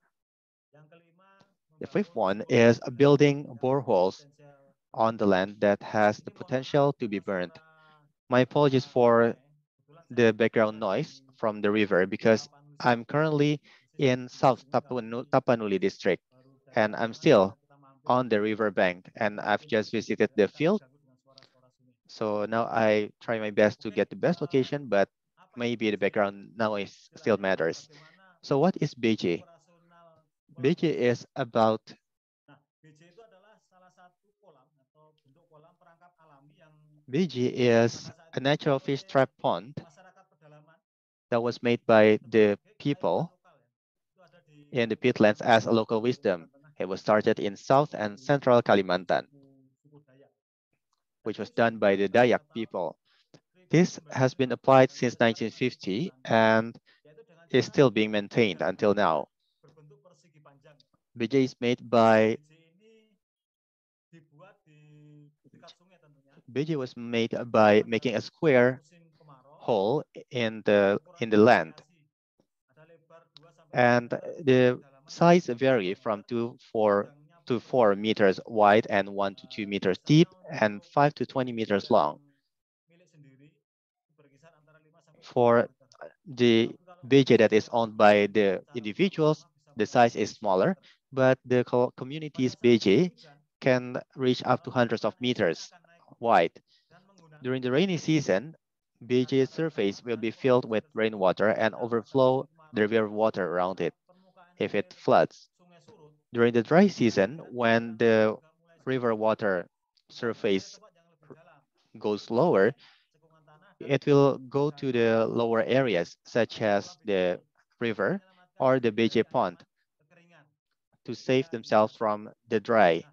The fifth one is building boreholes on the land that has the potential to be burned. My apologies for the background noise from the river because I'm currently in South Tapanuli district and I'm still on the river bank and I've just visited the field. So now I try my best to get the best location, but maybe the background noise still matters. So what is BJ? BJ is about BJ is a natural fish trap pond that was made by the people in the peatlands as a local wisdom. It was started in South and Central Kalimantan, which was done by the Dayak people. This has been applied since 1950 and is still being maintained until now. BJ is made by BJ was made by making a square hole in the land, and the size vary from 4 meters wide and 1 to 2 meters deep and 5 to 20 meters long. For the BJ that is owned by the individuals, the size is smaller, but the community's BJ can reach up to hundreds of meters wide. During the rainy season, BJ's surface will be filled with rainwater and overflow the river water around it if it floods. During the dry season, when the river water surface goes lower, it will go to the lower areas such as the river or the BJ pond to save themselves from the drought.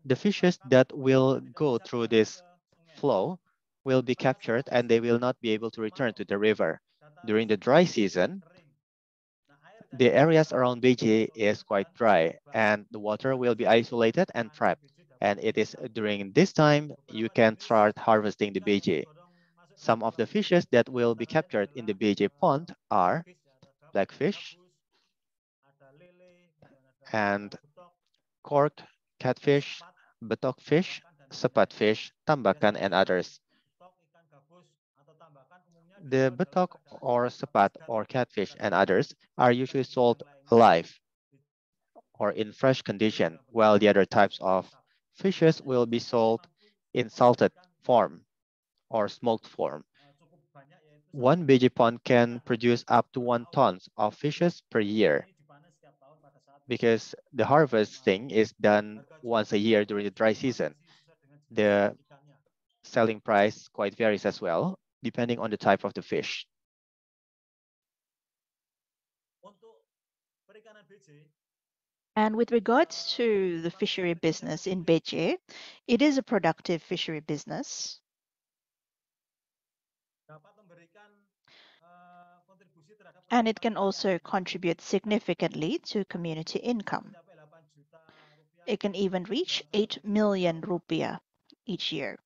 The fishes that will go through this flow will be captured and they will not be able to return to the river. During the dry season, the areas around BJ is quite dry and the water will be isolated and trapped. And it is during this time you can start harvesting the BJ. Some of the fishes that will be captured in the BJ pond are blackfish and cork, catfish, betok fish, sepat fish, tambakan, and others. The betok or sepat or catfish and others are usually sold alive or in fresh condition, while the other types of fishes will be sold in salted form or smoked form. One BJ pond can produce up to 1 ton of fishes per year. because the harvesting is done once a year during the dry season. The selling price quite varies as well, depending on the type of the fish. And with regards to the fishery business in Beje, it is a productive fishery business. And it can also contribute significantly to community income. It can even reach 8 million rupiah each year.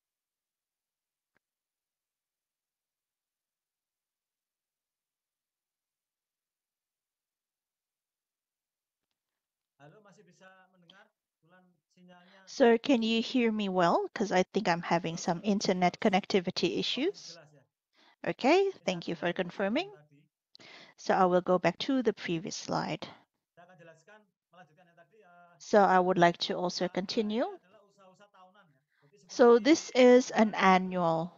Sir, can you hear me well? Because I think I'm having some internet connectivity issues. Okay, thank you for confirming. So I will go back to the previous slide. So I would like to also continue. So this is an annual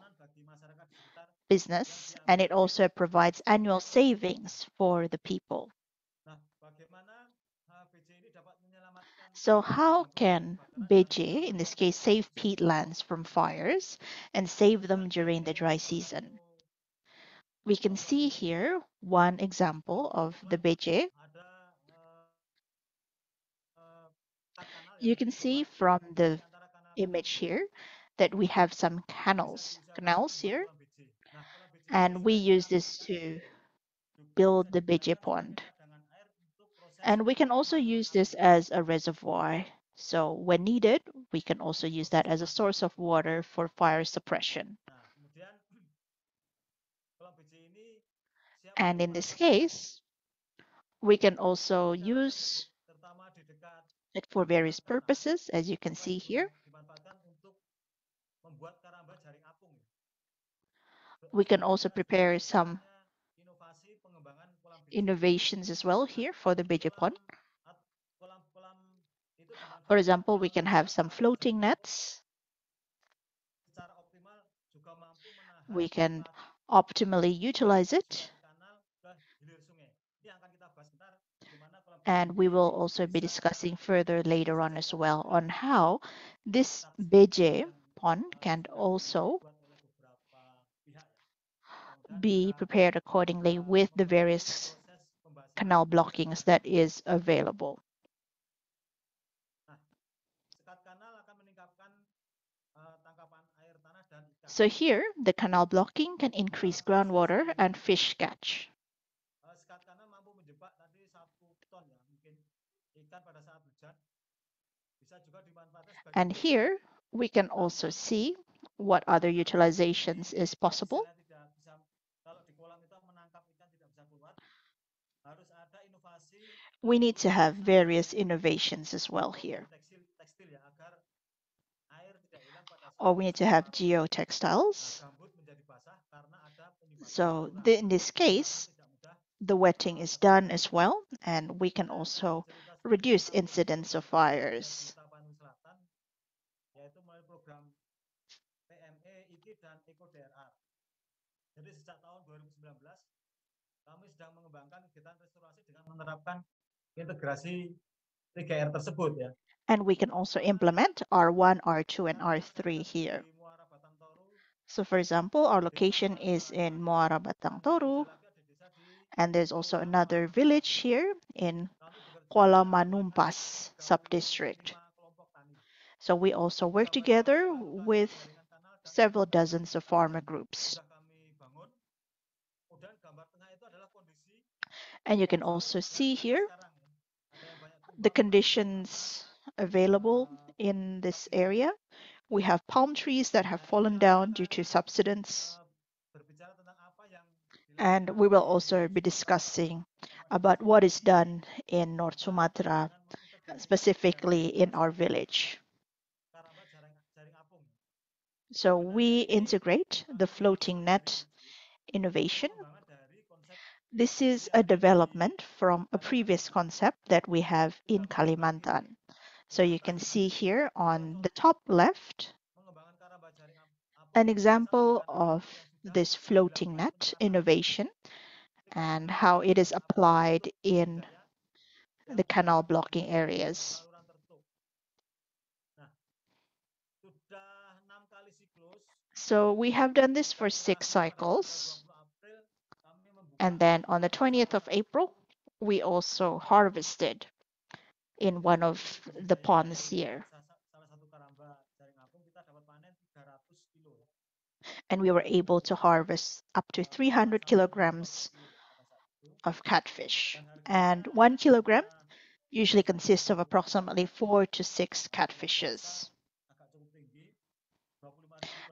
business, and it also provides annual savings for the people. So how can BJ, in this case, save peatlands from fires and save them during the dry season? We can see here one example of the BJ. You can see from the image here that we have some canals here, and we use this to build the BJ pond. And we can also use this as a reservoir. So when needed, we can also use that as a source of water for fire suppression. And in this case, we can also use it for various purposes, as you can see here. We can also prepare some innovations as well here for the BJ pond. For example, we can have some floating nets. We can optimally utilize it. And we will also be discussing further later on as well on how this BJ pond can also be prepared accordingly with the various canal blockings that is available. So here, the canal blocking can increase groundwater and fish catch. And here, we can also see what other utilizations is possible. We need to have various innovations as well here. Or we need to have geotextiles. So in this case, the wetting is done as well, and we can also reduce incidents of fires. And we can also implement R1, R2, and R3 here. So for example, our location is in Muara Batang Toru, and there's also another village here in Kuala Manumpas sub-district. So we also work together with several dozens of farmer groups. And you can also see here the conditions available in this area. We have palm trees that have fallen down due to subsidence. And we will also be discussing about what is done in North Sumatra, specifically in our village. So we integrate the floating net innovation. This is a development from a previous concept that we have in Kalimantan. So you can see here on the top left an example of this floating net innovation and how it is applied in the canal blocking areas. So we have done this for 6 cycles. And then on the 20th of April, we also harvested in one of the ponds here. And we were able to harvest up to 300 kilograms of catfish. And 1 kilogram usually consists of approximately 4 to 6 catfishes.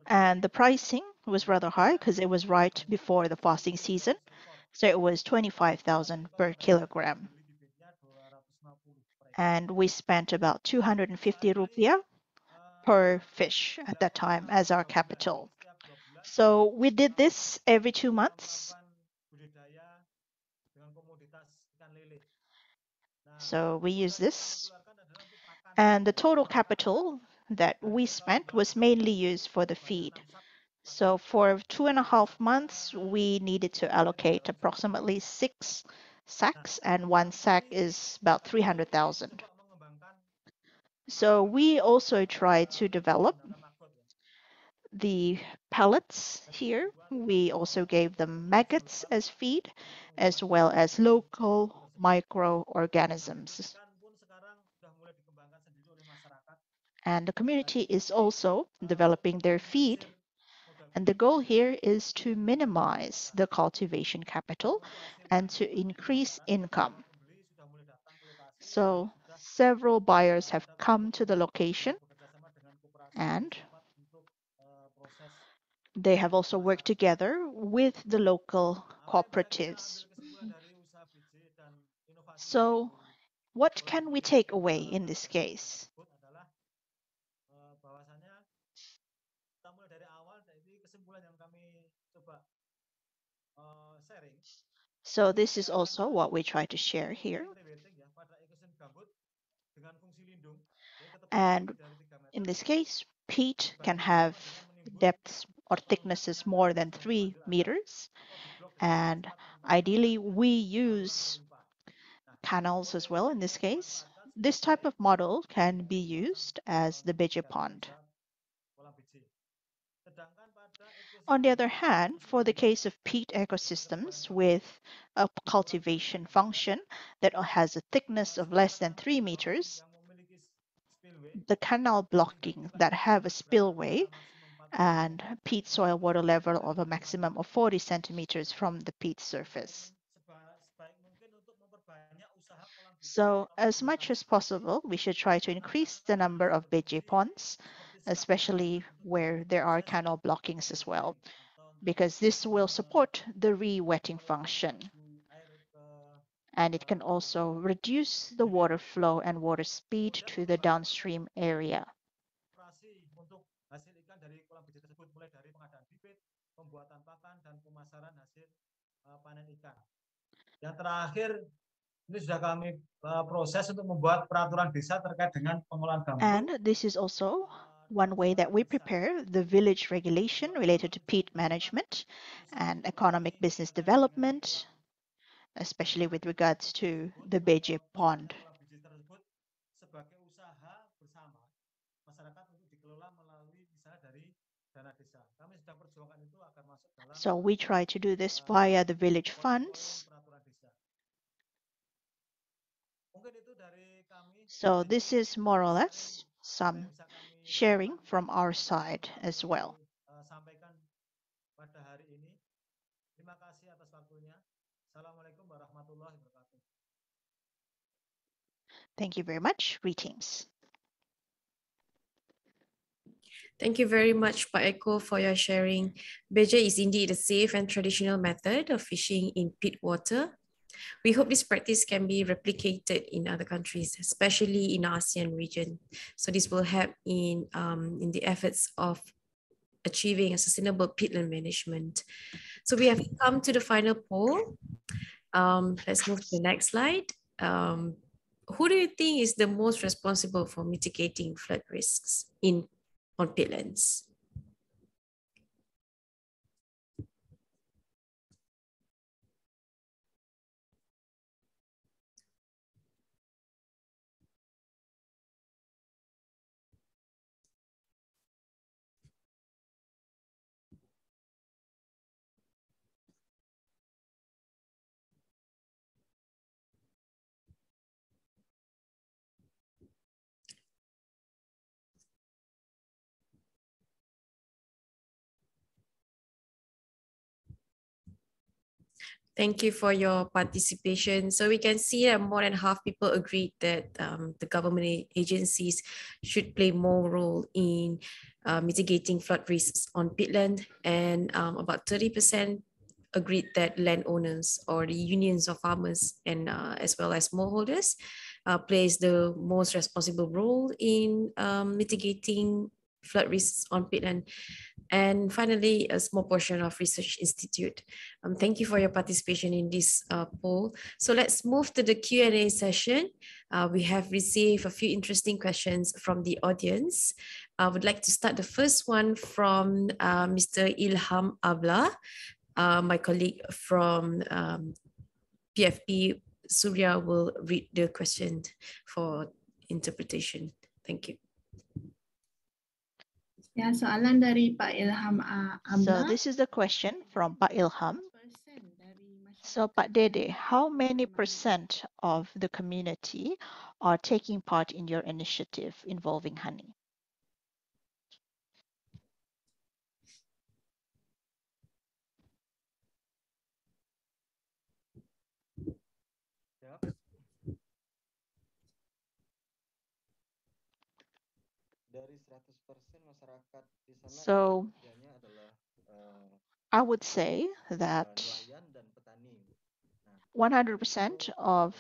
And the pricing was rather high because it was right before the fasting season. So it was 25,000 per kilogram. And we spent about 250 rupiah per fish at that time as our capital. So we did this every 2 months. So we use this. And the total capital that we spent was mainly used for the feed. So for 2.5 months, we needed to allocate approximately 6 sacks, and 1 sack is about 300,000. So we also try to develop the pellets here. We also gave them maggots as feed, as well as local microorganisms. And the community is also developing their feed. And the goal here is to minimize the cultivation capital and to increase income. So several buyers have come to the location, and they have also worked together with the local cooperatives. So what can we take away in this case? So this is also what we try to share here. And in this case, peat can have depths or thicknesses more than 3 meters. And ideally, we use canals as well in this case. This type of model can be used as the Beje pond. On the other hand, for the case of peat ecosystems with a cultivation function that has a thickness of less than 3 meters, the canal blocking that have a spillway and peat soil water level of a maximum of 40 centimeters from the peat surface. So as much as possible, we should try to increase the number of Beje ponds, especially where there are canal blockings as well, because this will support the re-wetting function. And it can also reduce the water flow and water speed to the downstream area. Yang terakhir, ini sudah kami proses untuk membuat peraturan desa terkait dengan pengolahan gambut. And this is also one way that we prepare the village regulation related to peat management and economic business development, especially with regards to the Beje pond. So we try to do this via the village funds. So this is more or less some sharing from our side as well. Thank you very much. Greetings. Thank you very much, Pak Eko, for your sharing. Beje is indeed a safe and traditional method of fishing in peat water. We hope this practice can be replicated in other countries, especially in the ASEAN region. So this will help in the efforts of achieving a sustainable peatland management. So we have come to the final poll. Let's move to the next slide. Who do you think is the most responsible for mitigating flood risks on peatlands? Thank you for your participation. So we can see that more than half people agreed that the government agencies should play more role in mitigating flood risks on peatland, and about 30% agreed that landowners or the unions of farmers and as well as smallholders plays the most responsible role in mitigating flood risks on peatland. And finally, a small portion of Research Institute. Thank you for your participation in this poll. So let's move to the Q&A session. We have received a few interesting questions from the audience. I would like to start the first one from Mr. Ilham Abla, my colleague from PFP. Surya will read the question for interpretation. Thank you. Ya, soalan dari Pak Ilham So Amla. this is the question from Pak Ilham. So Pak Dede, how many percent of the community are taking part in your initiative involving honey? Dari 100% masyarakat di sana So kerjanya adalah I would say that nelayan dan petani. 100% of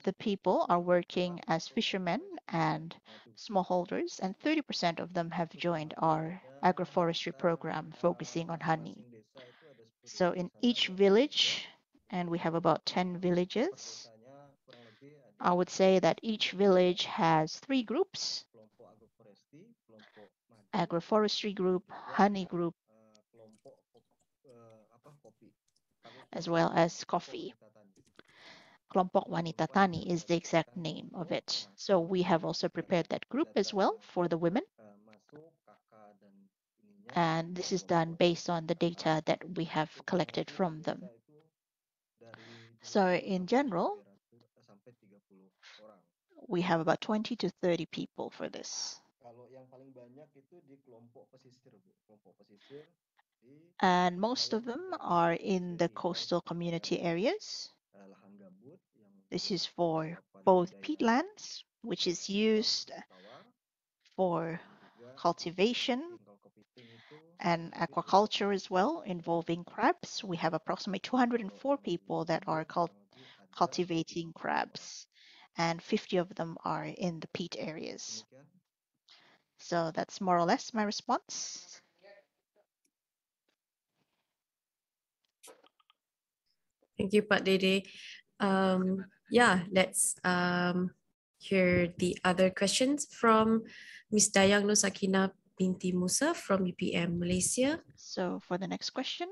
the people are working as fishermen and smallholders, and 30% of them have joined our agroforestry program focusing on honey. So in each village, and we have about 10 villages, I would say that each village has 3 groups: agroforestry group, honey group, as well as coffee. Kelompok Wanita Tani is the exact name of it. So we have also prepared that group as well for the women. And this is done based on the data that we have collected from them. So in general, we have about 20 to 30 people for this. And most of them are in the coastal community areas. This is for both peatlands, which is used for cultivation and aquaculture as well, involving crabs. We have approximately 204 people that are cultivating crabs, and 50 of them are in the peat areas. So that's more or less my response. Thank you, Pak Dede. Yeah, let's hear the other questions from Ms. Dayang Nusakina binti Musa from UPM Malaysia. So for the next question.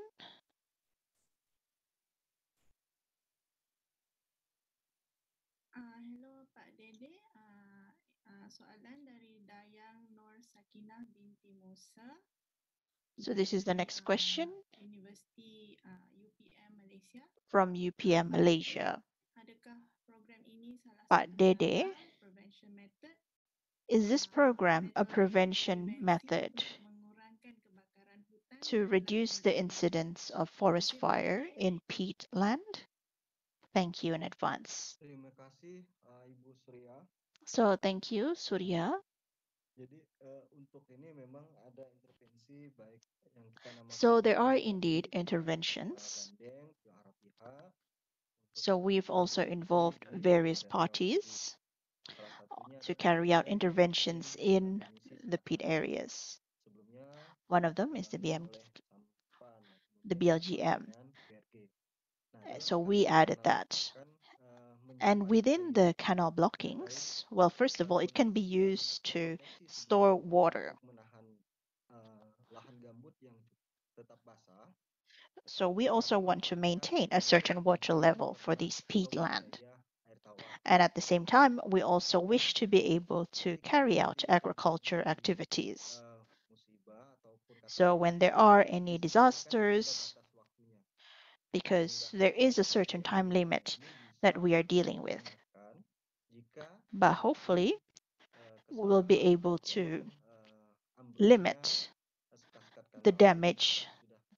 Hello Pak Dede, soalan dari Dayang Nur Sakinah binti Musa. So this is the next question. University UPM Malaysia. From UPM Malaysia. Adakah program ini salah Pak satu Dede, prevention method? is this program a prevention method to reduce the incidence of forest fire in peatland? Thank you in advance. Terima kasih Ibu Surya. So thank you, Surya. Jadi untuk ini memang ada intervensi baik yang kita namakan. So there are indeed interventions. So we've also involved various parties to carry out interventions in the peat areas. One of them is the BLGM. So we added that. And within the canal blockings, well, first of all, it can be used to store water. So we also want to maintain a certain water level for these peatland. And at the same time, we also wish to be able to carry out agriculture activities. So when there are any disasters, because there is a certain time limit that we are dealing with, but hopefully we will be able to limit the damage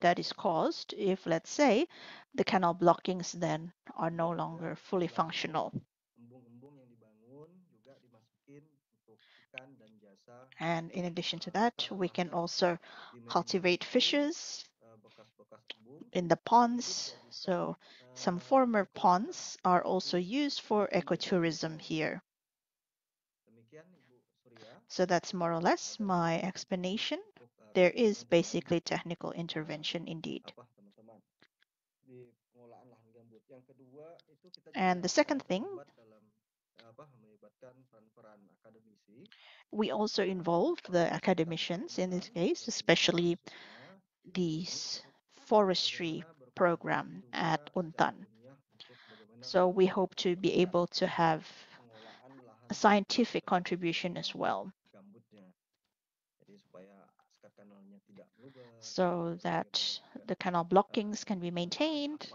that is caused if, let's say, the canal blockings then are no longer fully functional. And in addition to that, we can also cultivate fishes in the ponds. So some former ponds are also used for ecotourism here. So that's more or less my explanation. There is basically technical intervention indeed. And the second thing, we also involve the academicians in this case, especially the forestry program at Untan. So we hope to be able to have a scientific contribution as well, so that the canal blockings can be maintained,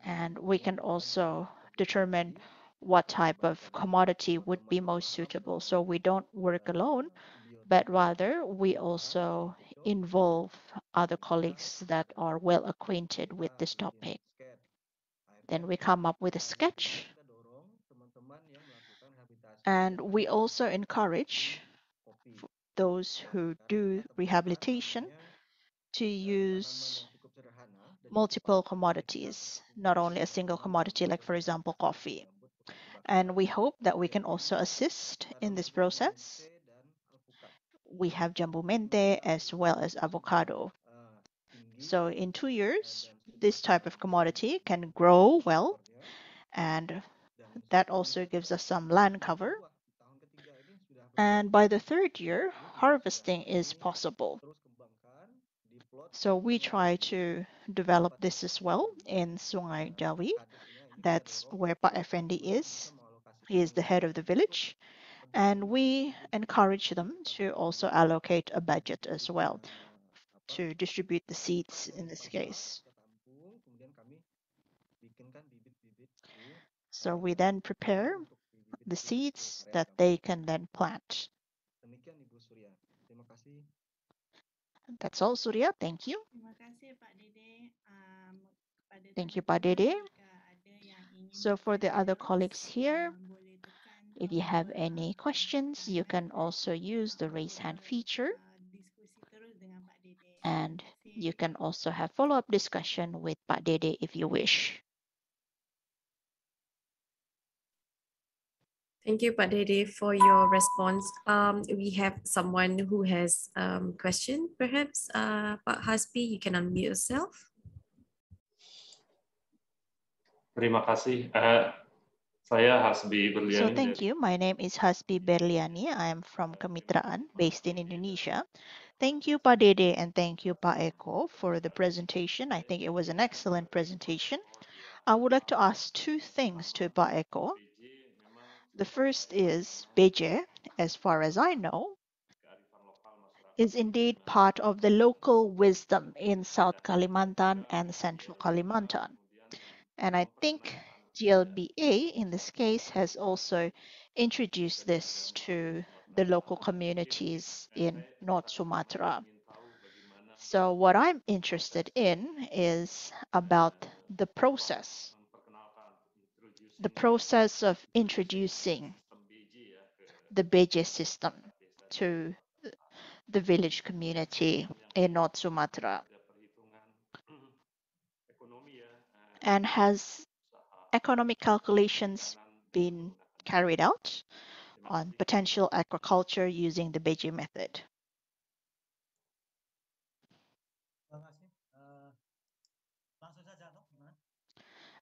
and we can also determine what type of commodity would be most suitable. So we don't work alone, but rather we also involve other colleagues that are well acquainted with this topic. Then we come up with a sketch, and we also encourage those who do rehabilitation to use multiple commodities, not only a single commodity, like for example, coffee. And we hope that we can also assist in this process. We have jambu mente as well as avocado. So in 2 years, this type of commodity can grow well, and that also gives us some land cover. And by the 3rd year, harvesting is possible. So we try to develop this as well in Sungai Jawi. That's where Pak Effendi is. He is the head of the village. And we encourage them to also allocate a budget as well to distribute the seeds in this case. So we then prepare the seeds that they can then plant. That's all, Surya. Thank you. Thank you, Pak Dede. So for the other colleagues here, if you have any questions, you can also use the raise hand feature. And you can also have follow-up discussion with Pak Dede if you wish. Thank you, Pak Dede, for your response. We have someone who has question, perhaps. Pak Hasbi, you can unmute yourself. Terima kasih. Saya Hasbi Berliani. So thank you. My name is Hasbi Berliani. I am from Kemitraan, based in Indonesia. Thank you, Pak Dede, and thank you, Pak Eko, for the presentation. I think it was an excellent presentation. I would like to ask 2 things to Pak Eko. The first is Beje, as far as I know, is indeed part of the local wisdom in South Kalimantan and Central Kalimantan. And I think GLBA in this case has also introduced this to the local communities in North Sumatra. So what I'm interested in is about the process of introducing the BJ system to the village community in North Sumatra. And has economic calculations been carried out on potential agriculture using the BJ method?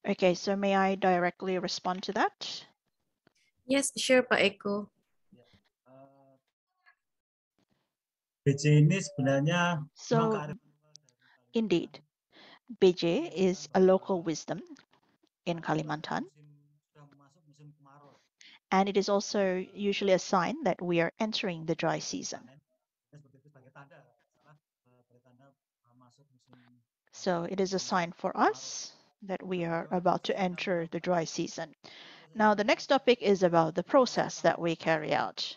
Okay, so may I directly respond to that? Yes, sure, Pak Eko. So, indeed, BJ is a local wisdom in Kalimantan. And it is also usually a sign that we are entering the dry season. So it is a sign for us that we are about to enter the dry season. Now, the next topic is about the process that we carry out.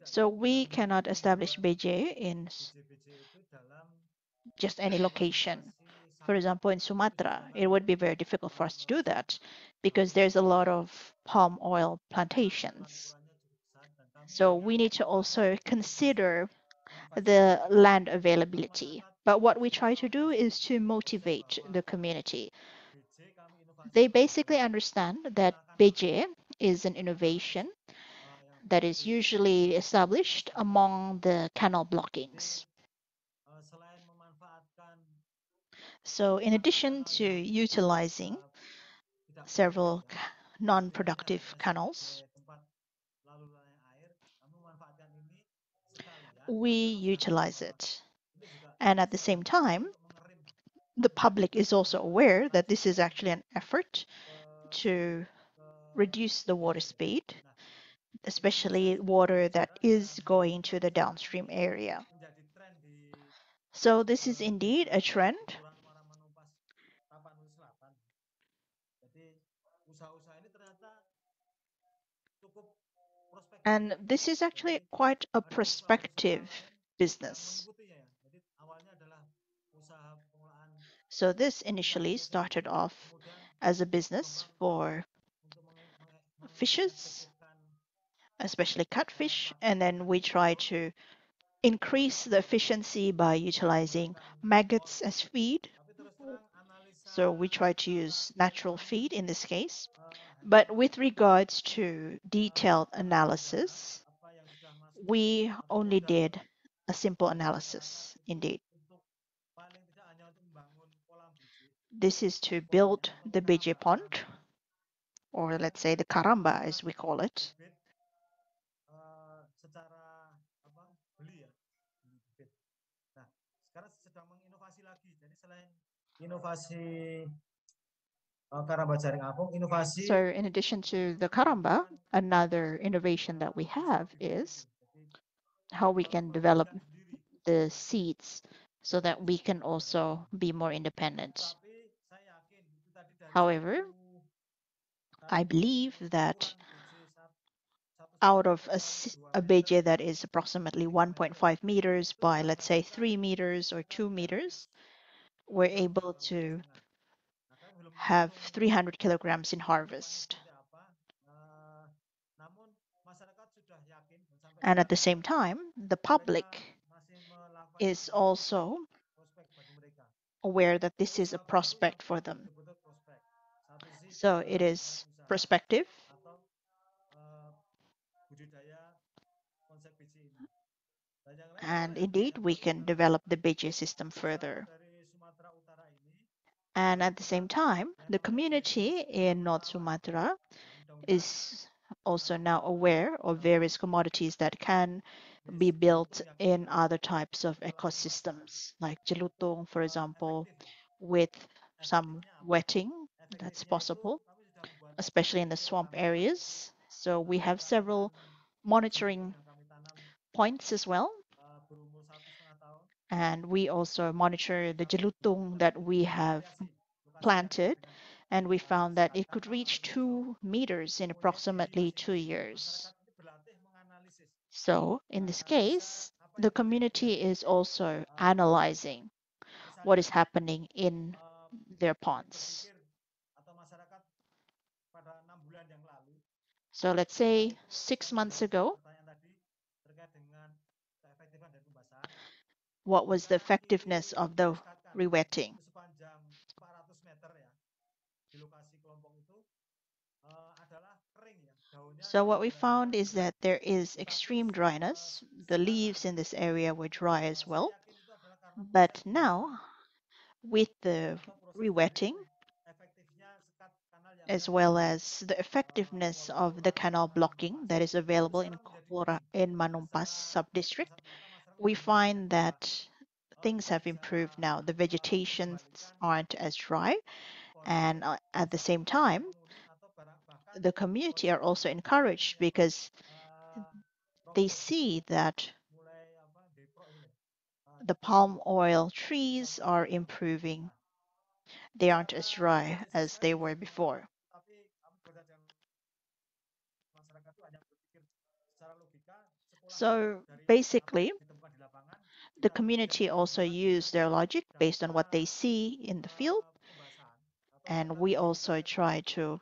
So we cannot establish BJ in just any location. For example, in Sumatra, it would be very difficult for us to do that because there's a lot of palm oil plantations. So we need to also consider the land availability. But what we try to do is to motivate the community. They basically understand that BJ is an innovation that is usually established among the canal blockings. So in addition to utilizing several non-productive canals, we utilize it. And at the same time, the public is also aware that this is actually an effort to reduce the water speed, especially water that is going to the downstream area. So this is indeed a trend. And this is actually quite a prospective business. So this initially started off as a business for fishes, especially catfish, and then we try to increase the efficiency by utilizing maggots as feed. So we try to use natural feed in this case. But with regards to detailed analysis, we only did a simple analysis indeed. This is to build the BJ pond, or let's say the karamba as we call it. So in addition to the karamba, another innovation that we have is how we can develop the seeds so that we can also be more independent. However, I believe that out of a BJ that is approximately 1.5 meters by, let's say, 3 meters or 2 meters, we're able to have 300 kilograms in harvest. And at the same time, the public is also aware that this is a prospect for them. So it is prospective. And indeed, we can develop the BJ system further. And at the same time, the community in North Sumatra is also now aware of various commodities that can be built in other types of ecosystems, like Jelutong, for example, with some wetting that's possible, especially in the swamp areas. So we have several monitoring points as well. And we also monitor the Jelutong that we have planted, and we found that it could reach 2 meters in approximately 2 years. So in this case, the community is also analyzing what is happening in their ponds. So let's say 6 months ago, what was the effectiveness of the rewetting? So what we found is that there is extreme dryness. The leaves in this area were dry as well. But now, with the rewetting, as well as the effectiveness of the canal blocking that is available in in Manumpas sub-district, we find that things have improved now. The vegetations aren't as dry, and at the same time, the community are also encouraged because they see that the palm oil trees are improving. They aren't as dry as they were before. So basically, the community also use their logic based on what they see in the field, and we also try to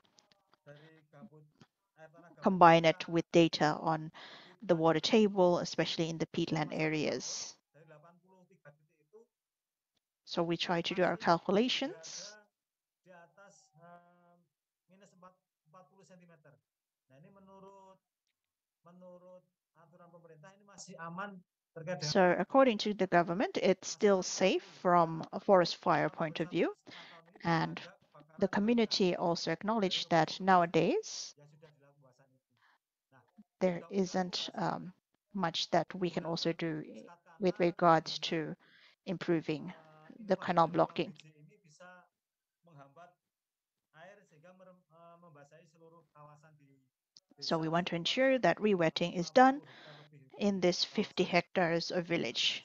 combine it with data on the water table, especially in the peatland areas. So we try to do our calculations. So according to the government, it's still safe from a forest fire point of view. And the community also acknowledged that nowadays there isn't much that we can also do with regards to improving the canal blocking. So we want to ensure that re-wetting is done in this 50 hectares of village.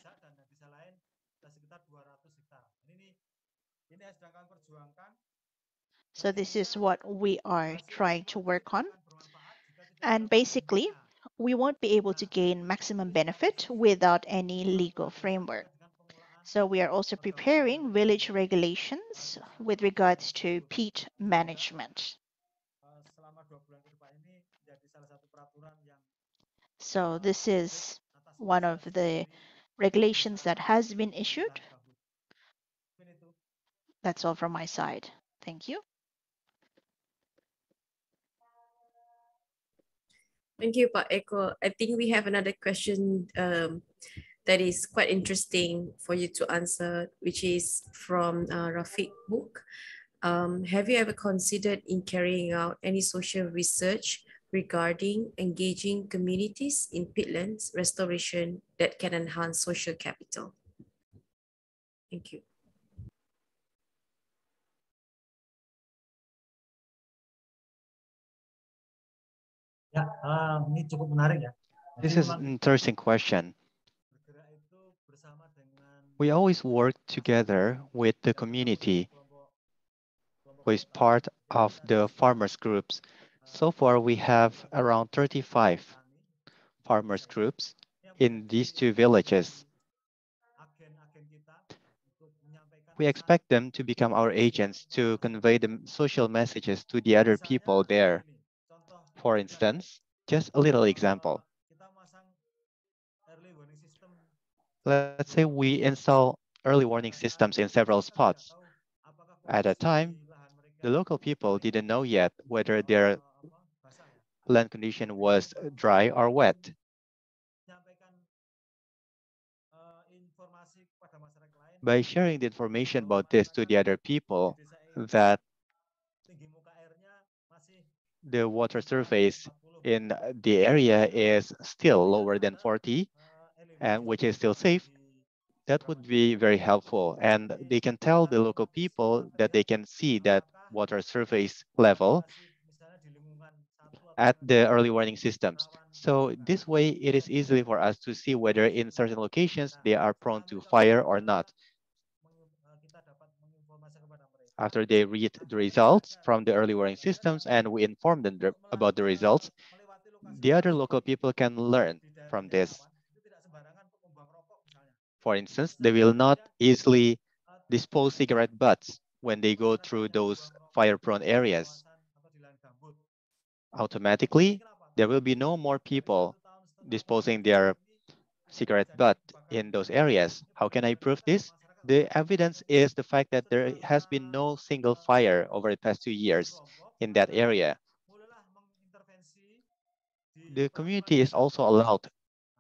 So this is what we are trying to work on. And basically, we won't be able to gain maximum benefit without any legal framework. So we are also preparing village regulations with regards to peat management. So this is one of the regulations that has been issued. That's all from my side. Thank you. Thank you, Pak Eko. I think we have another question that is quite interesting for you to answer, which is from Rafiq Book. Have you ever considered in carrying out any social research regarding engaging communities in peatlands restoration that can enhance social capital? Thank you. Ini cukup menarik ya. This is an interesting question. We always work together with the community, who is part of the farmers groups. So far, we have around 35 farmers groups in these two villages. We expect them to become our agents to convey the social messages to the other people there. For instance, just a little example. Let's say we install early warning systems in several spots. At that time, the local people didn't know yet whether their land condition was dry or wet. By sharing the information about this to the other people, that the water surface in the area is still lower than 40, and which is still safe, that would be very helpful. And they can tell the local people that they can see that water surface level at the early warning systems. So this way, it is easy for us to see whether in certain locations they are prone to fire or not. After they read the results from the early warning systems and we inform them about the results, the other local people can learn from this. For instance, they will not easily dispose cigarette butts when they go through those fire-prone areas. Automatically, there will be no more people disposing their cigarette butt in those areas. How can I prove this? The evidence is the fact that there has been no single fire over the past 2 years in that area. The community is also allowed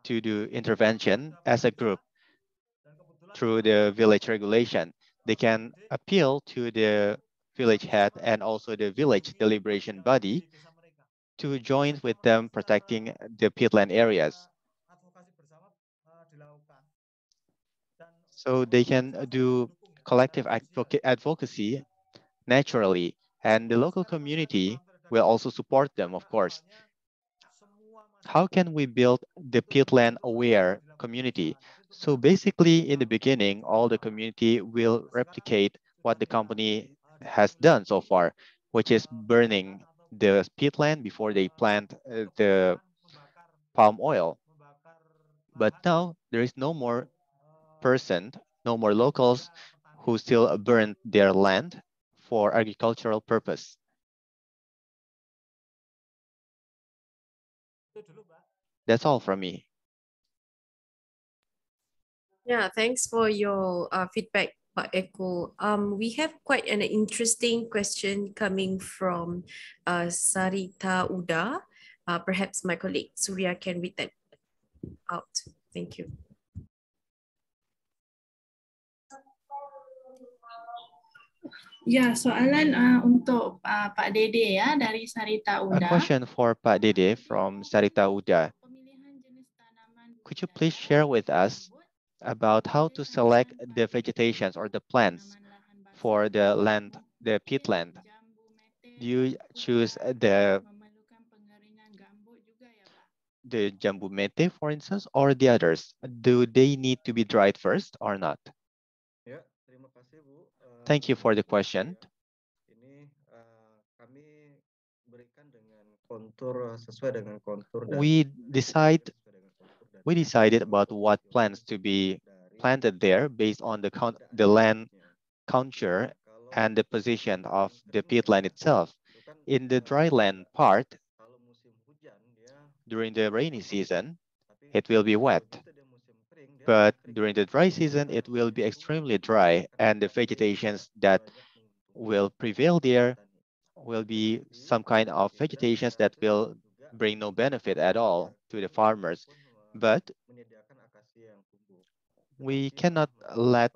to do intervention as a group through the village regulation. They can appeal to the village head and also the village deliberation body to join with them protecting the peatland areas. So they can do collective advocacy naturally, and the local community will also support them, of course. How can we build the peatland aware community? So basically, in the beginning, all the community will replicate what the company has done so far, which is burning the peatland before they plant the palm oil. But now there is no more person, no more locals who still burn their land for agricultural purpose. That's all from me. Yeah, thanks for your feedback, Pak Eko. We have quite an interesting question coming from Sarita Uda. Perhaps my colleague Surya can read that out. Thank you. Ya, soalan untuk Pak Dede ya dari Sarita A Uda. question for Pak Dede from Sarita Uda. Could you please share with us about how to select the vegetations or the plants for the land, the peatland? Do you choose the jambu mete, for instance, or the others? Do they need to be dried first or not? Ya, terima kasih Bu. Thank you for the question. Ini kami berikan dengan kontur sesuai dengan kontur We decided about what plants to be planted there based on the land contour and the position of the peatland itself. In the dry land part, during the rainy season, it will be wet. But during the dry season, it will be extremely dry, and the vegetations that will prevail there will be some kind of vegetations that will bring no benefit at all to the farmers. But we cannot let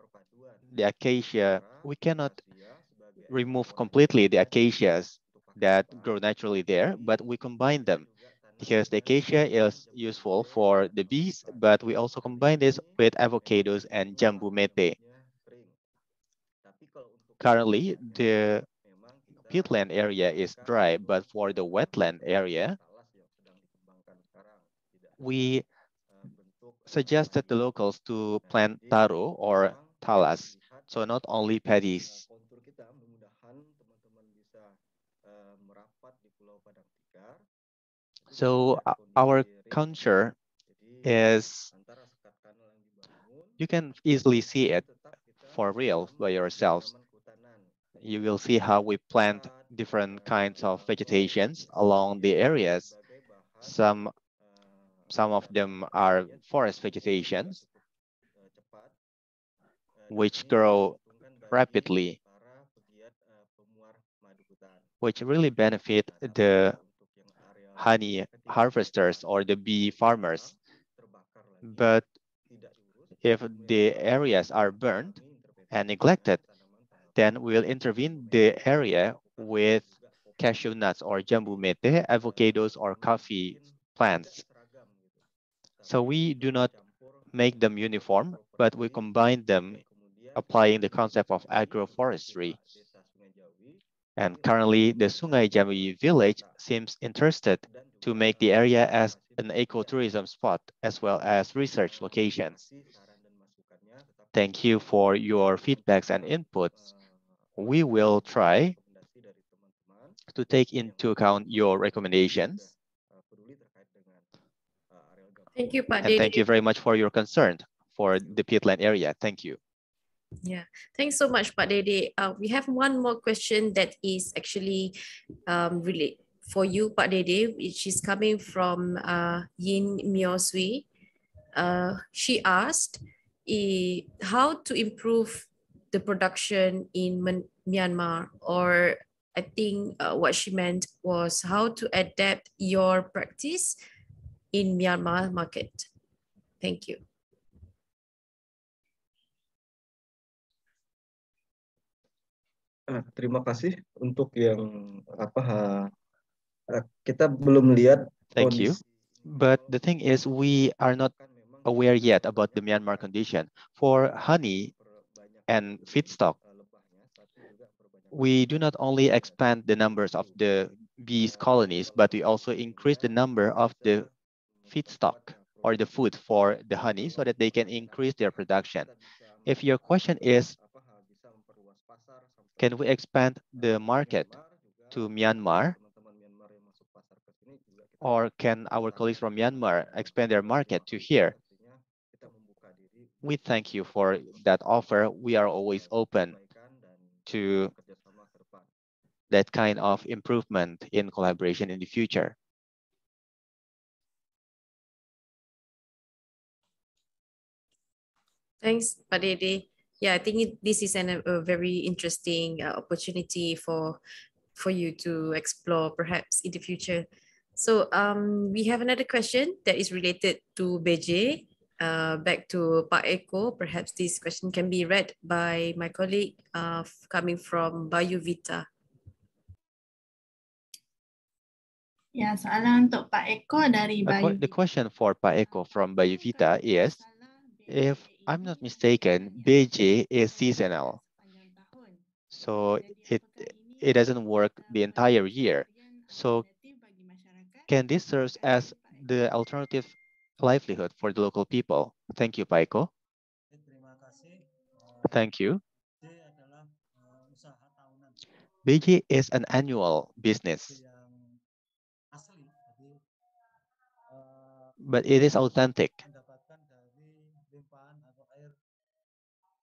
the acacia, we cannot remove completely the acacias that grow naturally there, but we combine them because the acacia is useful for the bees, but we also combine this with avocados and jambu mete. Currently, the peatland area is dry, but for the wetland area, we suggested the locals to plant taro or talas, so not only paddies. So our culture is, you can easily see it for real by yourselves. You will see how we plant different kinds of vegetations along the areas. Some of them are forest vegetations, which grow rapidly, which really benefit the honey harvesters or the bee farmers. But if the areas are burned and neglected, then we'll intervene the area with cashew nuts or jambu mete, avocados, or coffee plants. So we do not make them uniform, but we combine them, applying the concept of agroforestry. And currently, the Sungai Jambi village seems interested to make the area as an ecotourism spot as well as research locations. Thank you for your feedbacks and inputs. We will try to take into account your recommendations. Thank you, Pak And Dede. thank you very much for your concern for the peatland area. Thank you. Yeah, thanks so much, Pak Dede. We have one more question that is actually really for you, Pak Dede, which is coming from Yin Myosui. She asked how to improve the production in Myanmar, or I think what she meant was how to adapt your practice in Myanmar market. Thank you. Terima kasih untuk yang kita belum lihat. Thank you. But the thing is, we are not aware yet about the Myanmar condition. For honey and feedstock, we do not only expand the numbers of the bees colonies, but we also increase the number of the feedstock or the food for the honey so that they can increase their production. If your question is, can we expand the market to Myanmar? Or can our colleagues from Myanmar expand their market to here? we thank you for that offer. We are always open to that kind of improvement in collaboration in the future. Thanks, Pak Dede. Yeah, I think this is a very interesting opportunity for you to explore perhaps in the future. So we have another question that is related to BJ. Back to Pak Eko, perhaps this question can be read by my colleague coming from Bayu Vita. Ya, soalan untuk Pak Eko dari Bayu. The question for Pak Eko from Bayu Vita is, if I'm not mistaken, BJ is seasonal. So it doesn't work the entire year. So can this serve as the alternative livelihood for the local people? Thank you, Pak Eko. Thank you. BJ is an annual business, but it is authentic.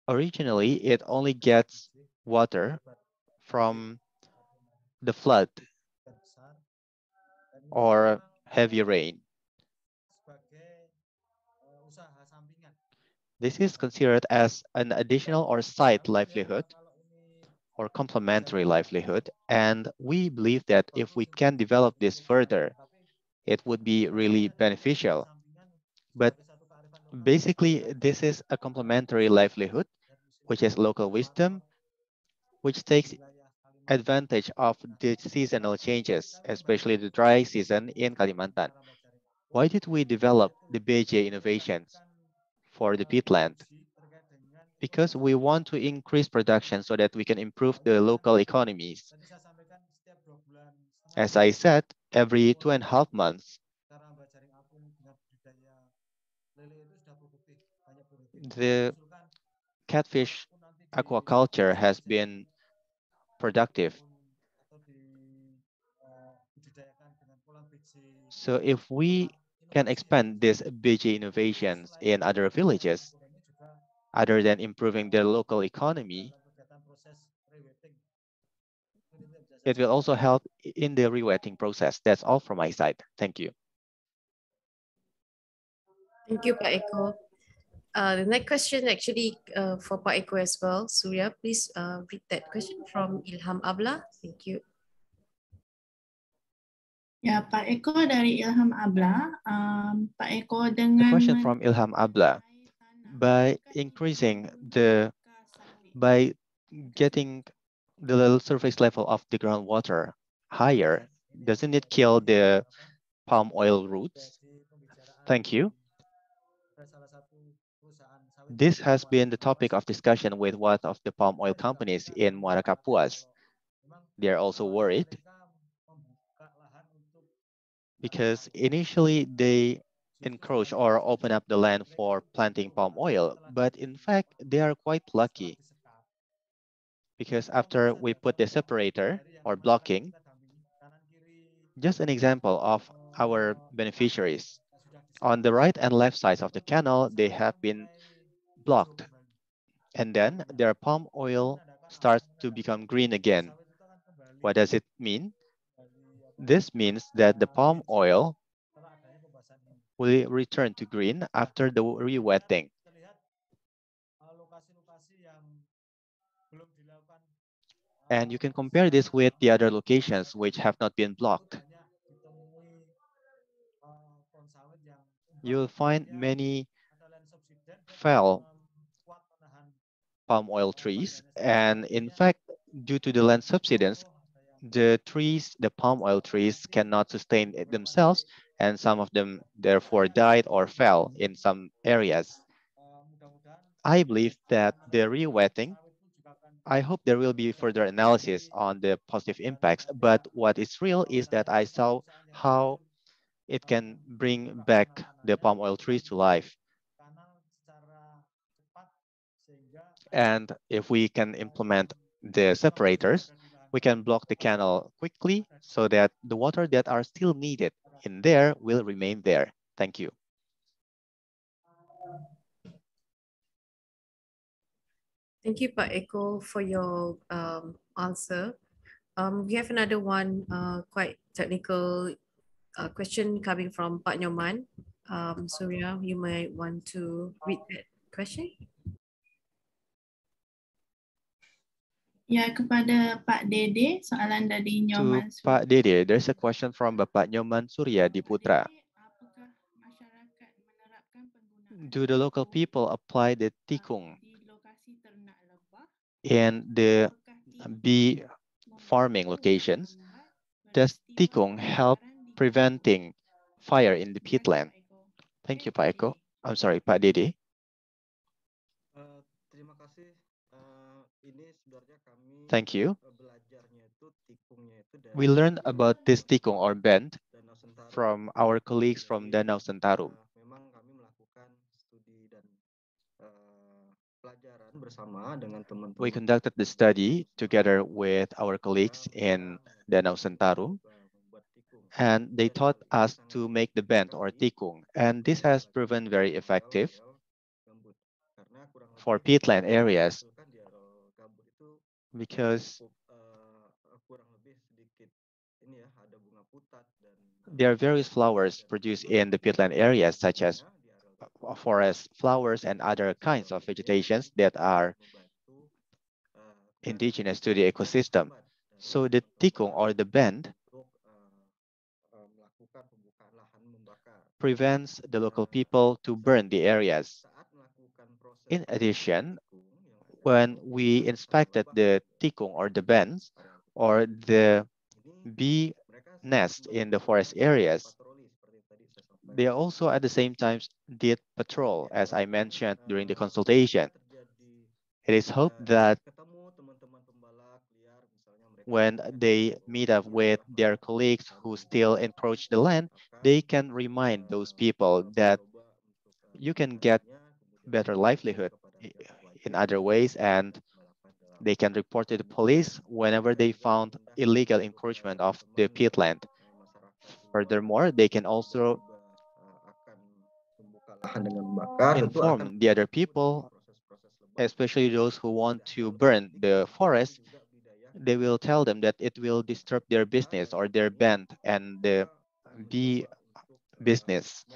Originally, it only gets water from the flood or heavy rain. This is considered as an additional or side livelihood or complementary livelihood, and we believe that if we can develop this further, it would be really beneficial. But basically, this is a complementary livelihood, which is local wisdom, which takes advantage of the seasonal changes, especially the dry season in Kalimantan. Why did we develop the BJ innovations for the peatland? Because we want to increase production so that we can improve the local economies. As I said, every 2.5 months, the catfish aquaculture has been productive. So if we can expand these BJ innovations in other villages, other than improving their local economy, it will also help in the rewetting process. That's all from my side. Thank you. Thank you, Pak Eko. The next question actually for Pak Eko as well. Surya, please read that question from Ilham Abla. Thank you. Ya, Pak Eko dari Ilham Abla. Pak Eko dengan The question from Ilham Abla. By getting the surface level of the groundwater higher, doesn't it kill the palm oil roots? Thank you. This has been the topic of discussion with one of the palm oil companies in Muara Kapuas. They are also worried because initially they encroach or open up the land for planting palm oil, but in fact, they are quite lucky because after we put the separator or blocking, just an example of our beneficiaries. On the right and left sides of the canal, they have been blocked. And then their palm oil starts to become green again. What does it mean? This means that the palm oil will return to green after the re-wetting. And you can compare this with the other locations which have not been blocked. You'll find many fell palm oil trees, and in fact, due to the land subsidence, the palm oil trees cannot sustain it themselves, and some of them therefore died or fell in some areas. I believe that the re-wetting, I hope there will be further analysis on the positive impacts, but what is real is that I saw how it can bring back the palm oil trees to life. And if we can implement the separators, we can block the canal quickly so that the water that are still needed in there will remain there. Thank you. Thank you, Pak Eko, for your answer. We have another one, quite technical question coming from Pak Nyoman. Surya, you might want to read that question. Ya, kepada Pak Dede, soalan dari To Nyoman Pak Dede, there's a question from Bapak Nyoman Surya di Putra. apakah masyarakat menerapkan penggunaan Do the local people apply the tikung di lokasi ternak lebah? in the bee farming locations? Does tikung help preventing fire in the peatland? Thank you, Pak Eko. I'm sorry, Pak Dede. Terima kasih. Ini sebenarnya kami Thank you. belajarnya itu tikungnya itu dari We learned about this tikung or bend Danau Sentarum. from our colleagues from Danau Sentarum. Memang kami melakukan studi dan pelajaran bersama dengan teman-teman. We conducted the study together with our colleagues in Danau Sentarum, and they taught us to make the bend or tikung, and this has proven very effective for peatland areas because there are various flowers produced in the peatland areas, such as forest flowers and other kinds of vegetations that are indigenous to the ecosystem. So the tikung or the bend prevents the local people to burn the areas. In addition, when we inspected the tikung or the bends or the bee nest in the forest areas, they also at the same time did patrol, as I mentioned during the consultation. It is hoped that when they meet up with their colleagues who still encroach the land, they can remind those people that you can get better livelihood in other ways, and they can report to the police whenever they found illegal encroachment of the peatland. Furthermore, they can also inform the other people, especially those who want to burn the forest. They will tell them that it will disturb their business or their band and the bee business.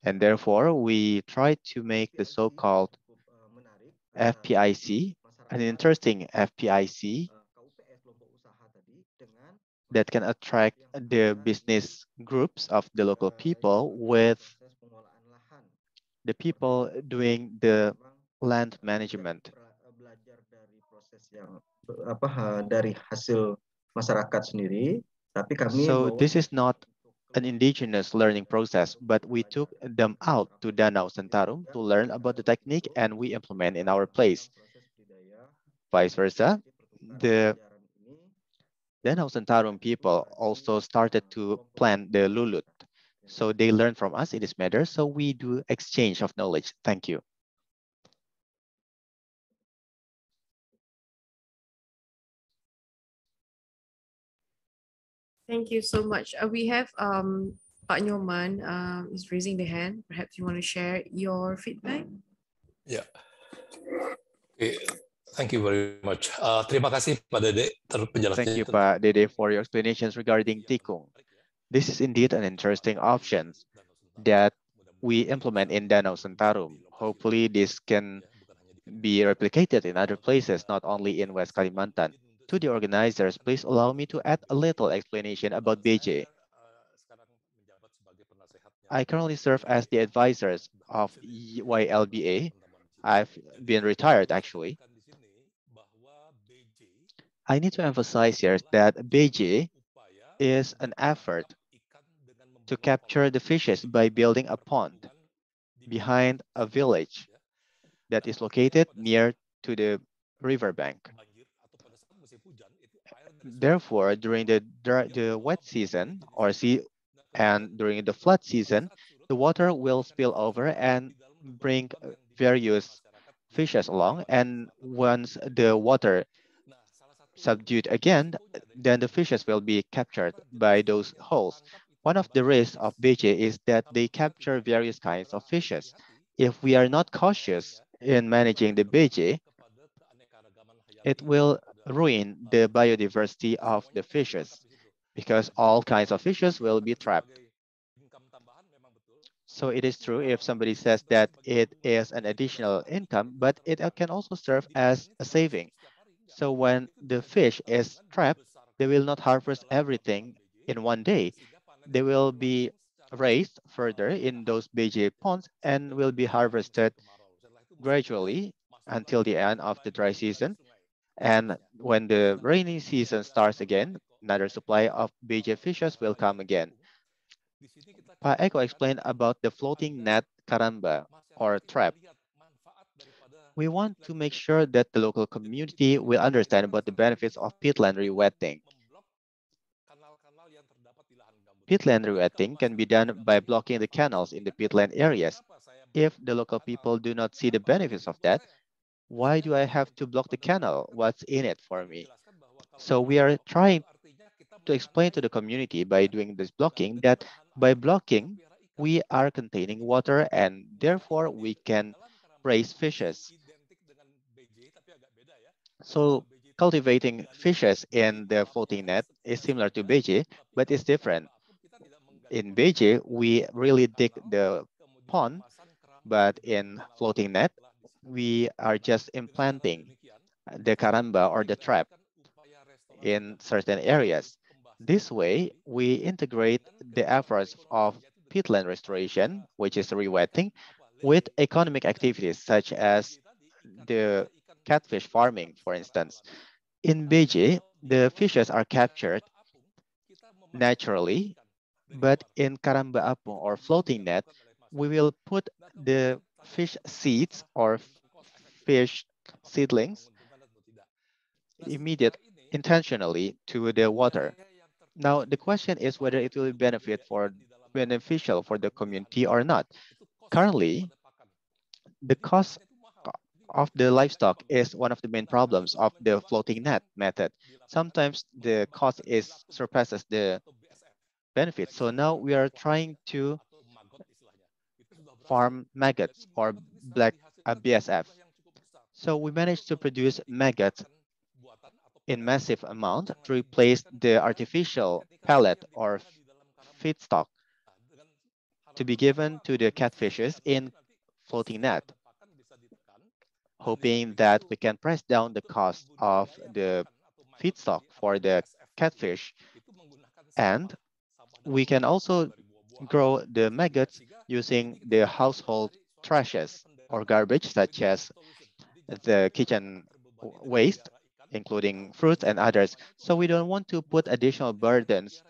And therefore, we try to make the so-called FPIC, an interesting FPIC that can attract the business groups of the local people with the people doing the land management. Dari hasil masyarakat sendiri, tapi kami So this is not an indigenous learning process, but we took them out to Danau Sentarum to learn about the technique and we implement in our place. Vice versa, the Danau Sentarum people also started to plant the lulut. So they learn from us in this matter, so we do exchange of knowledge. Thank you. Thank you so much. We have Pak Nyoman is raising the hand. Perhaps you want to share your feedback? Yeah. Okay. Thank you very much. Terima kasih Pak Dede penjelasannya. Thank you, Pak Dede, for your explanations regarding tikung. This is indeed an interesting option that we implement in Danau Sentarum. Hopefully, this can be replicated in other places, not only in West Kalimantan. To the organizers, please allow me to add a little explanation about BJ. I currently serve as the advisors of YLBA. I've been retired, actually. I need to emphasize here that BJ is an effort to capture the fishes by building a pond behind a village that is located near to the riverbank. Therefore, during the wet season and during the flood season, the water will spill over and bring various fishes along. And once the water subdued again, then the fishes will be captured by those holes. One of the risks of BJ is that they capture various kinds of fishes. if we are not cautious in managing the BJ, it will ruin the biodiversity of the fishes because all kinds of fishes will be trapped. So it is true if somebody says that it is an additional income, but it can also serve as a saving. So when the fish is trapped, they will not harvest everything in one day. They will be raised further in those BJ ponds and will be harvested gradually until the end of the dry season. And when the rainy season starts again, another supply of BJ fishes will come again. Pa Eko explained about the floating net karamba or trap. We want to make sure that the local community will understand about the benefits of peatland rewetting. Peatland rewetting can be done by blocking the canals in the peatland areas. If the local people do not see the benefits of that, why do I have to block the canal? What's in it for me? So we are trying to explain to the community by doing this blocking that by blocking, we are containing water and therefore we can raise fishes. So cultivating fishes in the floating net is similar to Beji, but it's different. In Beji, we really dig the pond, but in floating net, we are just implanting the caramba or the trap in certain areas. This way, we integrate the efforts of peatland restoration, which is rewetting, with economic activities such as the catfish farming, for instance. In Beji, the fishes are captured naturally, but in Karamba Apung or floating net, we will put the fish seeds or fish seedlings immediate intentionally to the water. Now, the question is whether it will beneficial for the community or not. Currently, the cost of the livestock is one of the main problems of the floating net method. Sometimes the cost is surpasses the benefits. So now we are trying to farm maggots or black BSF. So we managed to produce maggots in massive amount to replace the artificial pellet or feedstock to be given to the catfishes in floating net, hoping that we can press down the cost of the feedstock for the catfish. And we can also grow the maggots using the household trashes or garbage such as the kitchen waste, including fruits and others. So we don't want to put additional burdens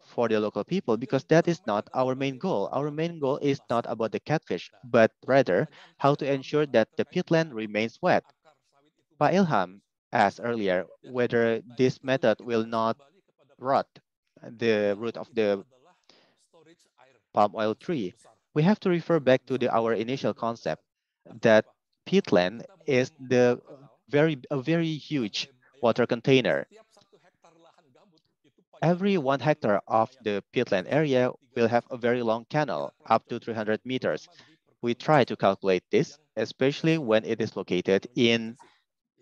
for the local people because that is not our main goal. Our main goal is not about the catfish, but rather how to ensure that the peatland remains wet. Pa Ilham asked earlier whether this method will not rot the root of the palm oil tree. We have to refer back to our initial concept that peatland is a very huge water container. Every 1 hectare of the peatland area will have a very long canal, up to 300 meters. We try to calculate this, especially when it is located in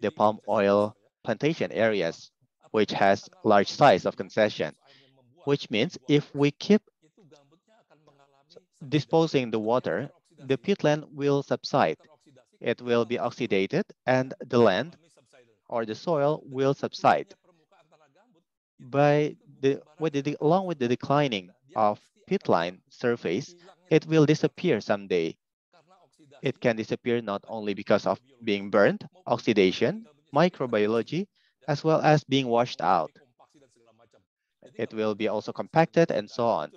the palm oil plantation areas, which has large size of concession, which means if we keep disposing the water, the peatland will subside. It will be oxidated and the land or the soil will subside. Along with the declining of peatline surface, it will disappear someday. It can disappear not only because of being burned, oxidation, microbiology, as well as being washed out. It will be also compacted and so on.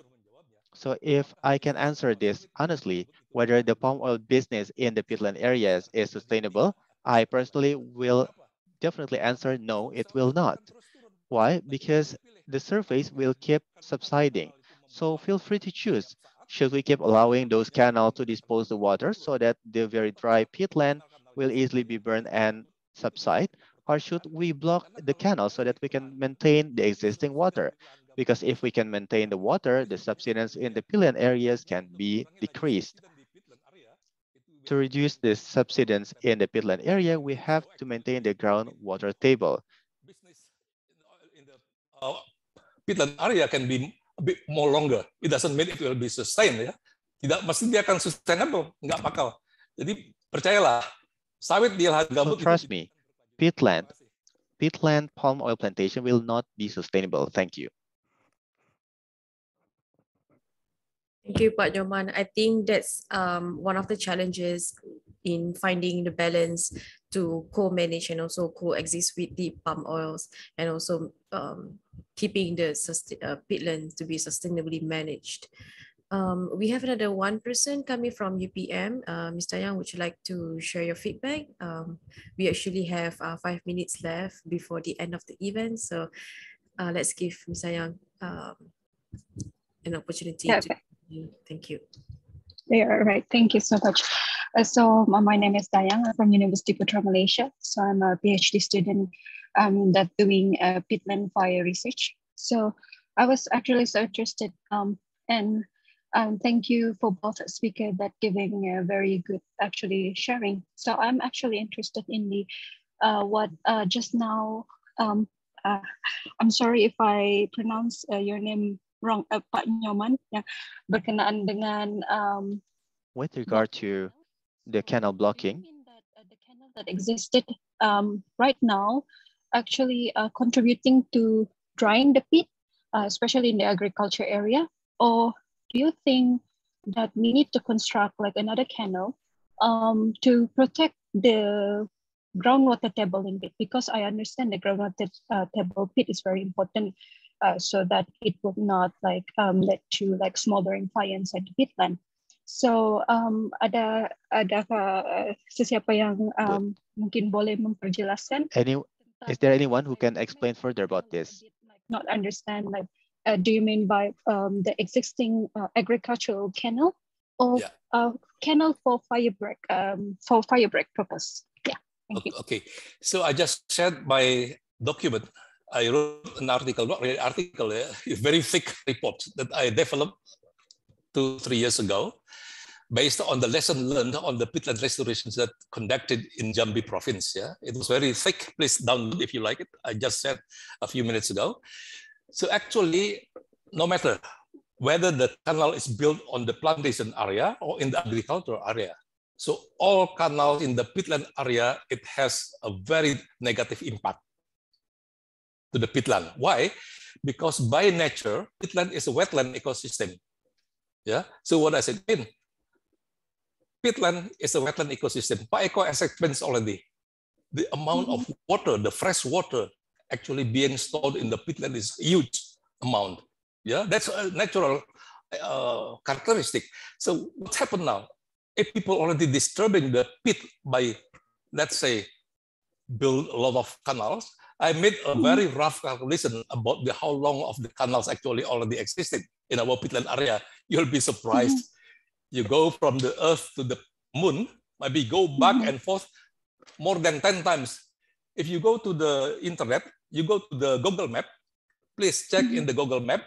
So if I can answer this honestly, whether the palm oil business in the peatland areas is sustainable, I personally will definitely answer no, it will not. Why? Because the surface will keep subsiding. So feel free to choose. Should we keep allowing those canals to dispose the water so that the very dry peatland will easily be burned and subside? Or should we block the canal so that we can maintain the existing water? Because if we can maintain the water, the subsidence in the peatland areas can be decreased. To reduce the subsidence in the peatland area, we have to maintain the groundwater table. Business in the peatland area can be a bit more longer. It doesn't mean it will be sustained, ya. Tidak mesti dia akan sustainable, nggak bakal. Jadi percayalah, sawit di lahan So gambut trust me, peatland palm oil plantation will not be sustainable. Thank you. Thank you, Pak Joman. I think that's one of the challenges in finding the balance to co-manage and also coexist with the palm oils, and also keeping the peatlands to be sustainably managed. We have another one person coming from UPM. Mr. Yang, would you like to share your feedback? We actually have 5 minutes left before the end of the event, so let's give Mr. Yang an opportunity to. Thank you. Yeah, right. Thank you so much. So my name is Dayang. I'm from University Putra Malaysia. So I'm a PhD student that doing peatland fire research. So I was actually so interested and thank you for both speakers that giving a very good actually sharing. So I'm actually interested in the what just now. I'm sorry if I pronounce your name wrong, Pak Nyoman, yang berkenaan dengan with regard to the canal blocking. The canal that existed right now actually contributing to drying the peat, especially in the agriculture area, or do you think that we need to construct like another canal to protect the groundwater table in Pitt? Because I understand the groundwater table Pitt is very important. So that it would not like lead to like smoldering fire inside the peatland. So adakah sesiapa yang mungkin boleh memperjelaskan? Is there anyone who can explain further about this? Not understand like do you mean by the existing agricultural canal or canal for fire break purpose? Yeah. Thank you. Okay. So I just shared my document. I wrote an article, not really article, a very thick report that I developed 2-3 years ago, based on the lesson learned on the peatland restorations that conducted in Jambi province. Yeah, it was very thick. Please download if you like it. I just said a few minutes ago. So actually, no matter whether the canal is built on the plantation area or in the agricultural area, so all canals in the peatland area, it has a very negative impact to the peatland. Why? Because by nature, peatland is a wetland ecosystem. Yeah. So what does it mean? Peatland is a wetland ecosystem. Pak Eko has explained already. The amount of water, the fresh water actually being stored in the peatland is huge amount. Yeah, that's a natural characteristic. So what's happened now? If people already disturbing the peat by, let's say, build a lot of canals, I made a very rough calculation about how long of the canals actually already existed in our peatland area. You'll be surprised. You go from the Earth to the Moon, maybe go back and forth more than 10 times. If you go to the internet, you go to the Google map, please check in the Google map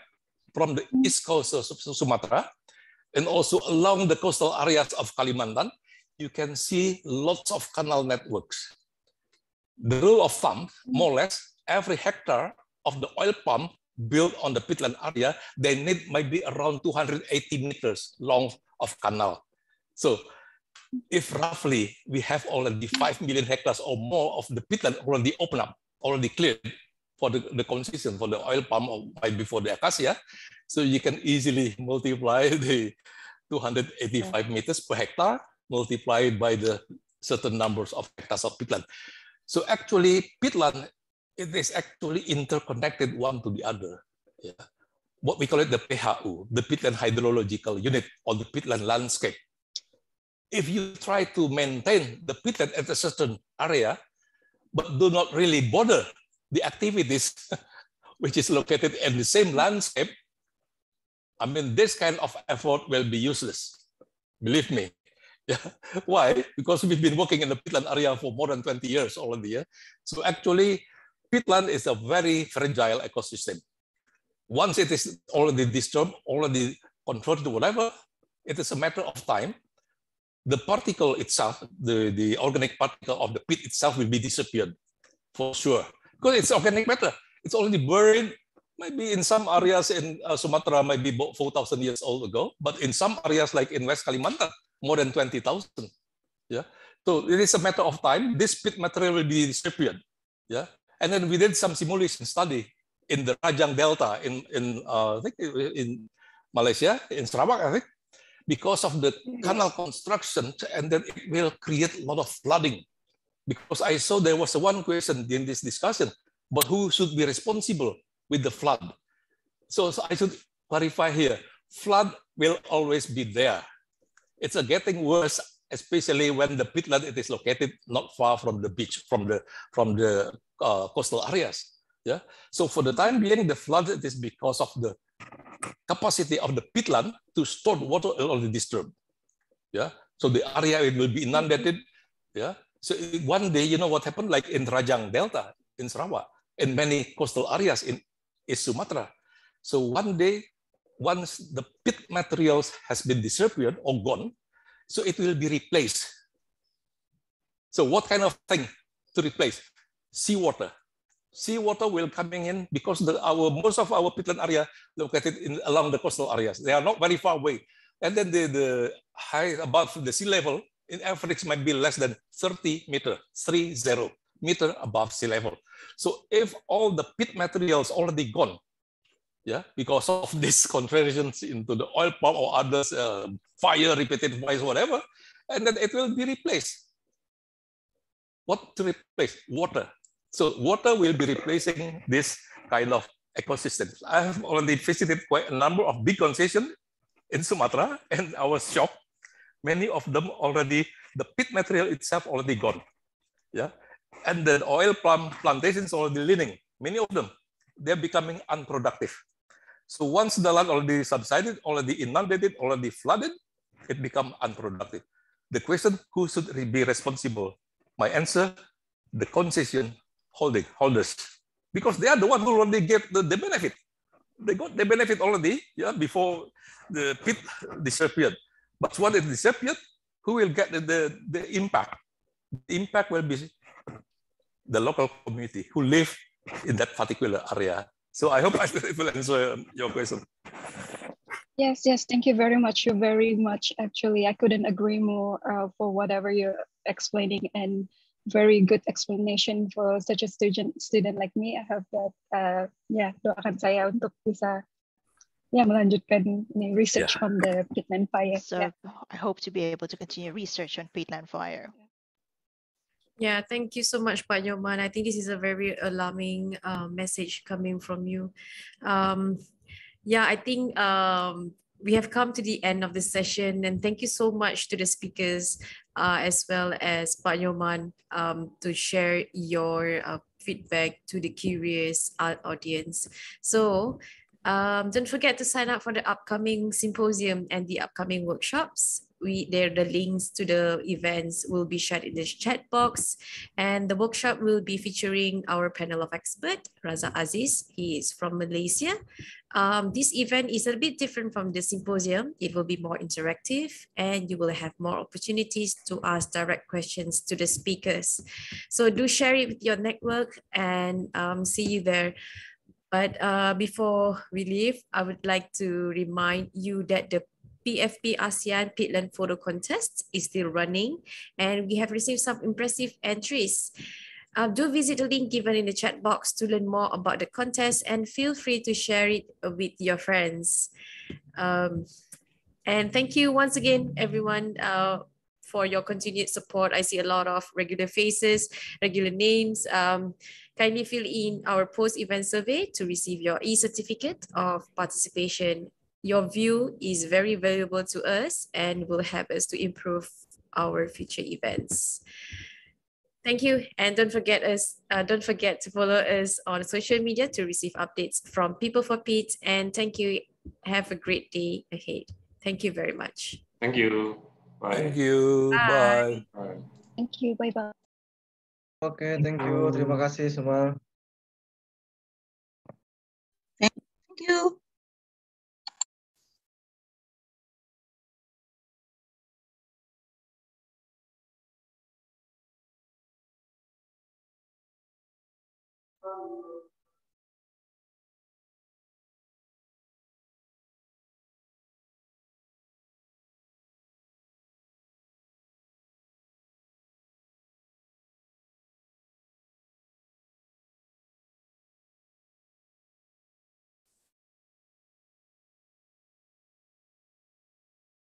from the east coast of Sumatra and also along the coastal areas of Kalimantan, you can see lots of canal networks. The rule of thumb, more or less, every hectare of the oil palm built on the peatland area, they need maybe around 280 meters long of canal. So if roughly we have already 5 million hectares or more of the peatland already open up, already cleared for the concession for the oil palm or before the acacia, so you can easily multiply the 285 meters per hectare multiplied by the certain numbers of hectares of peatland. So actually, peatland, it is actually interconnected one to the other. Yeah. What we call it the PHU, the Peatland Hydrological Unit, or the peatland landscape. If you try to maintain the peatland at a certain area, but do not really bother the activities which is located in the same landscape, I mean, this kind of effort will be useless. Believe me. Yeah. Why? Because we've been working in the peatland area for more than 20 years already. Yeah? So actually, peatland is a very fragile ecosystem. Once it is already disturbed, already converted to whatever, it is a matter of time the particle itself, the organic particle of the peat itself will be disappeared for sure. Because it's organic matter. It's already buried, maybe in some areas in Sumatra, maybe about 4,000 years old ago, but in some areas like in West Kalimantan, more than 20,000. Yeah. So it is a matter of time. This peat material will be disappeared. Yeah. And then we did some simulation study in the Rajang Delta I think in Malaysia, in Sarawak, I think, because of the canal construction, and then it will create a lot of flooding. Because I saw there was one question in this discussion, but who should be responsible with the flood? So I should clarify here, flood will always be there. It's getting worse, especially when the peatland it is located not far from the beach, from the coastal areas. Yeah. So for the time being, the flood it is because of the capacity of the peatland to store water already disturbed. Yeah. So the area it will be inundated. Yeah. So one day, you know what happened? Like in Rajang Delta in Sarawak, in many coastal areas in East Sumatra. So one day, once the peat materials has been disappeared or gone, so it will be replaced. So what kind of thing to replace? Seawater. Seawater will coming in because most of our peatland area located along the coastal areas. They are not very far away. And then the height above the sea level in average might be less than 30 meter above sea level. So if all the peat materials already gone, yeah, because of this conversions into the oil palm or others, fire, repeated fires, whatever, and then it will be replaced. What to replace? Water. So water will be replacing this kind of ecosystems. I have already visited quite a number of big concessions in Sumatra, and I was shocked. Many of them already, the peat material itself already gone. Yeah. And the oil palm plantations already leaning. Many of them, they're becoming unproductive. So once the land already subsided, already inundated, already flooded, it becomes unproductive. The question, who should be responsible? My answer, the concession holders. Because they are the one who already get the benefit. They got the benefit already, yeah, before the peat disappeared. But when it disappeared, who will get the impact? The impact will be the local community who live in that particular area. So I hope I will answer your question. Yes, thank you very much. You're very much, actually, I couldn't agree more for whatever you're explaining, and very good explanation for such a student like me. I hope that, doakan saya untuk bisa melanjutkan research on the peatland fire. So I hope to be able to continue research on peatland fire. Yeah, thank you so much, Pak Nyoman. I think this is a very alarming message coming from you. I think we have come to the end of the session, and thank you so much to the speakers as well as Pak Nyoman to share your feedback to the curious audience. So don't forget to sign up for the upcoming symposium and the upcoming workshops. The links to the events will be shared in the chat box, and the workshop will be featuring our panel of experts, Raza Aziz. He is from Malaysia. This event is a bit different from the symposium. It will be more interactive, and you will have more opportunities to ask direct questions to the speakers. So do share it with your network, and see you there. But before we leave, I would like to remind you that the PFP ASEAN Peatland Photo Contest is still running, and we have received some impressive entries. Do visit the link given in the chat box to learn more about the contest, and feel free to share it with your friends. And thank you once again, everyone, for your continued support. I see a lot of regular faces, regular names. Kindly fill in our post-event survey to receive your e-certificate of participation. Your view is very valuable to us and will help us to improve our future events. Thank you, and don't forget to follow us on social media to receive updates from People for Peat. And thank you. Have a great day ahead. Thank you very much. Thank you. Bye. Thank you. Bye. Bye. Thank you. Bye-bye. Oke, thank you. Terima kasih semua. Thank you.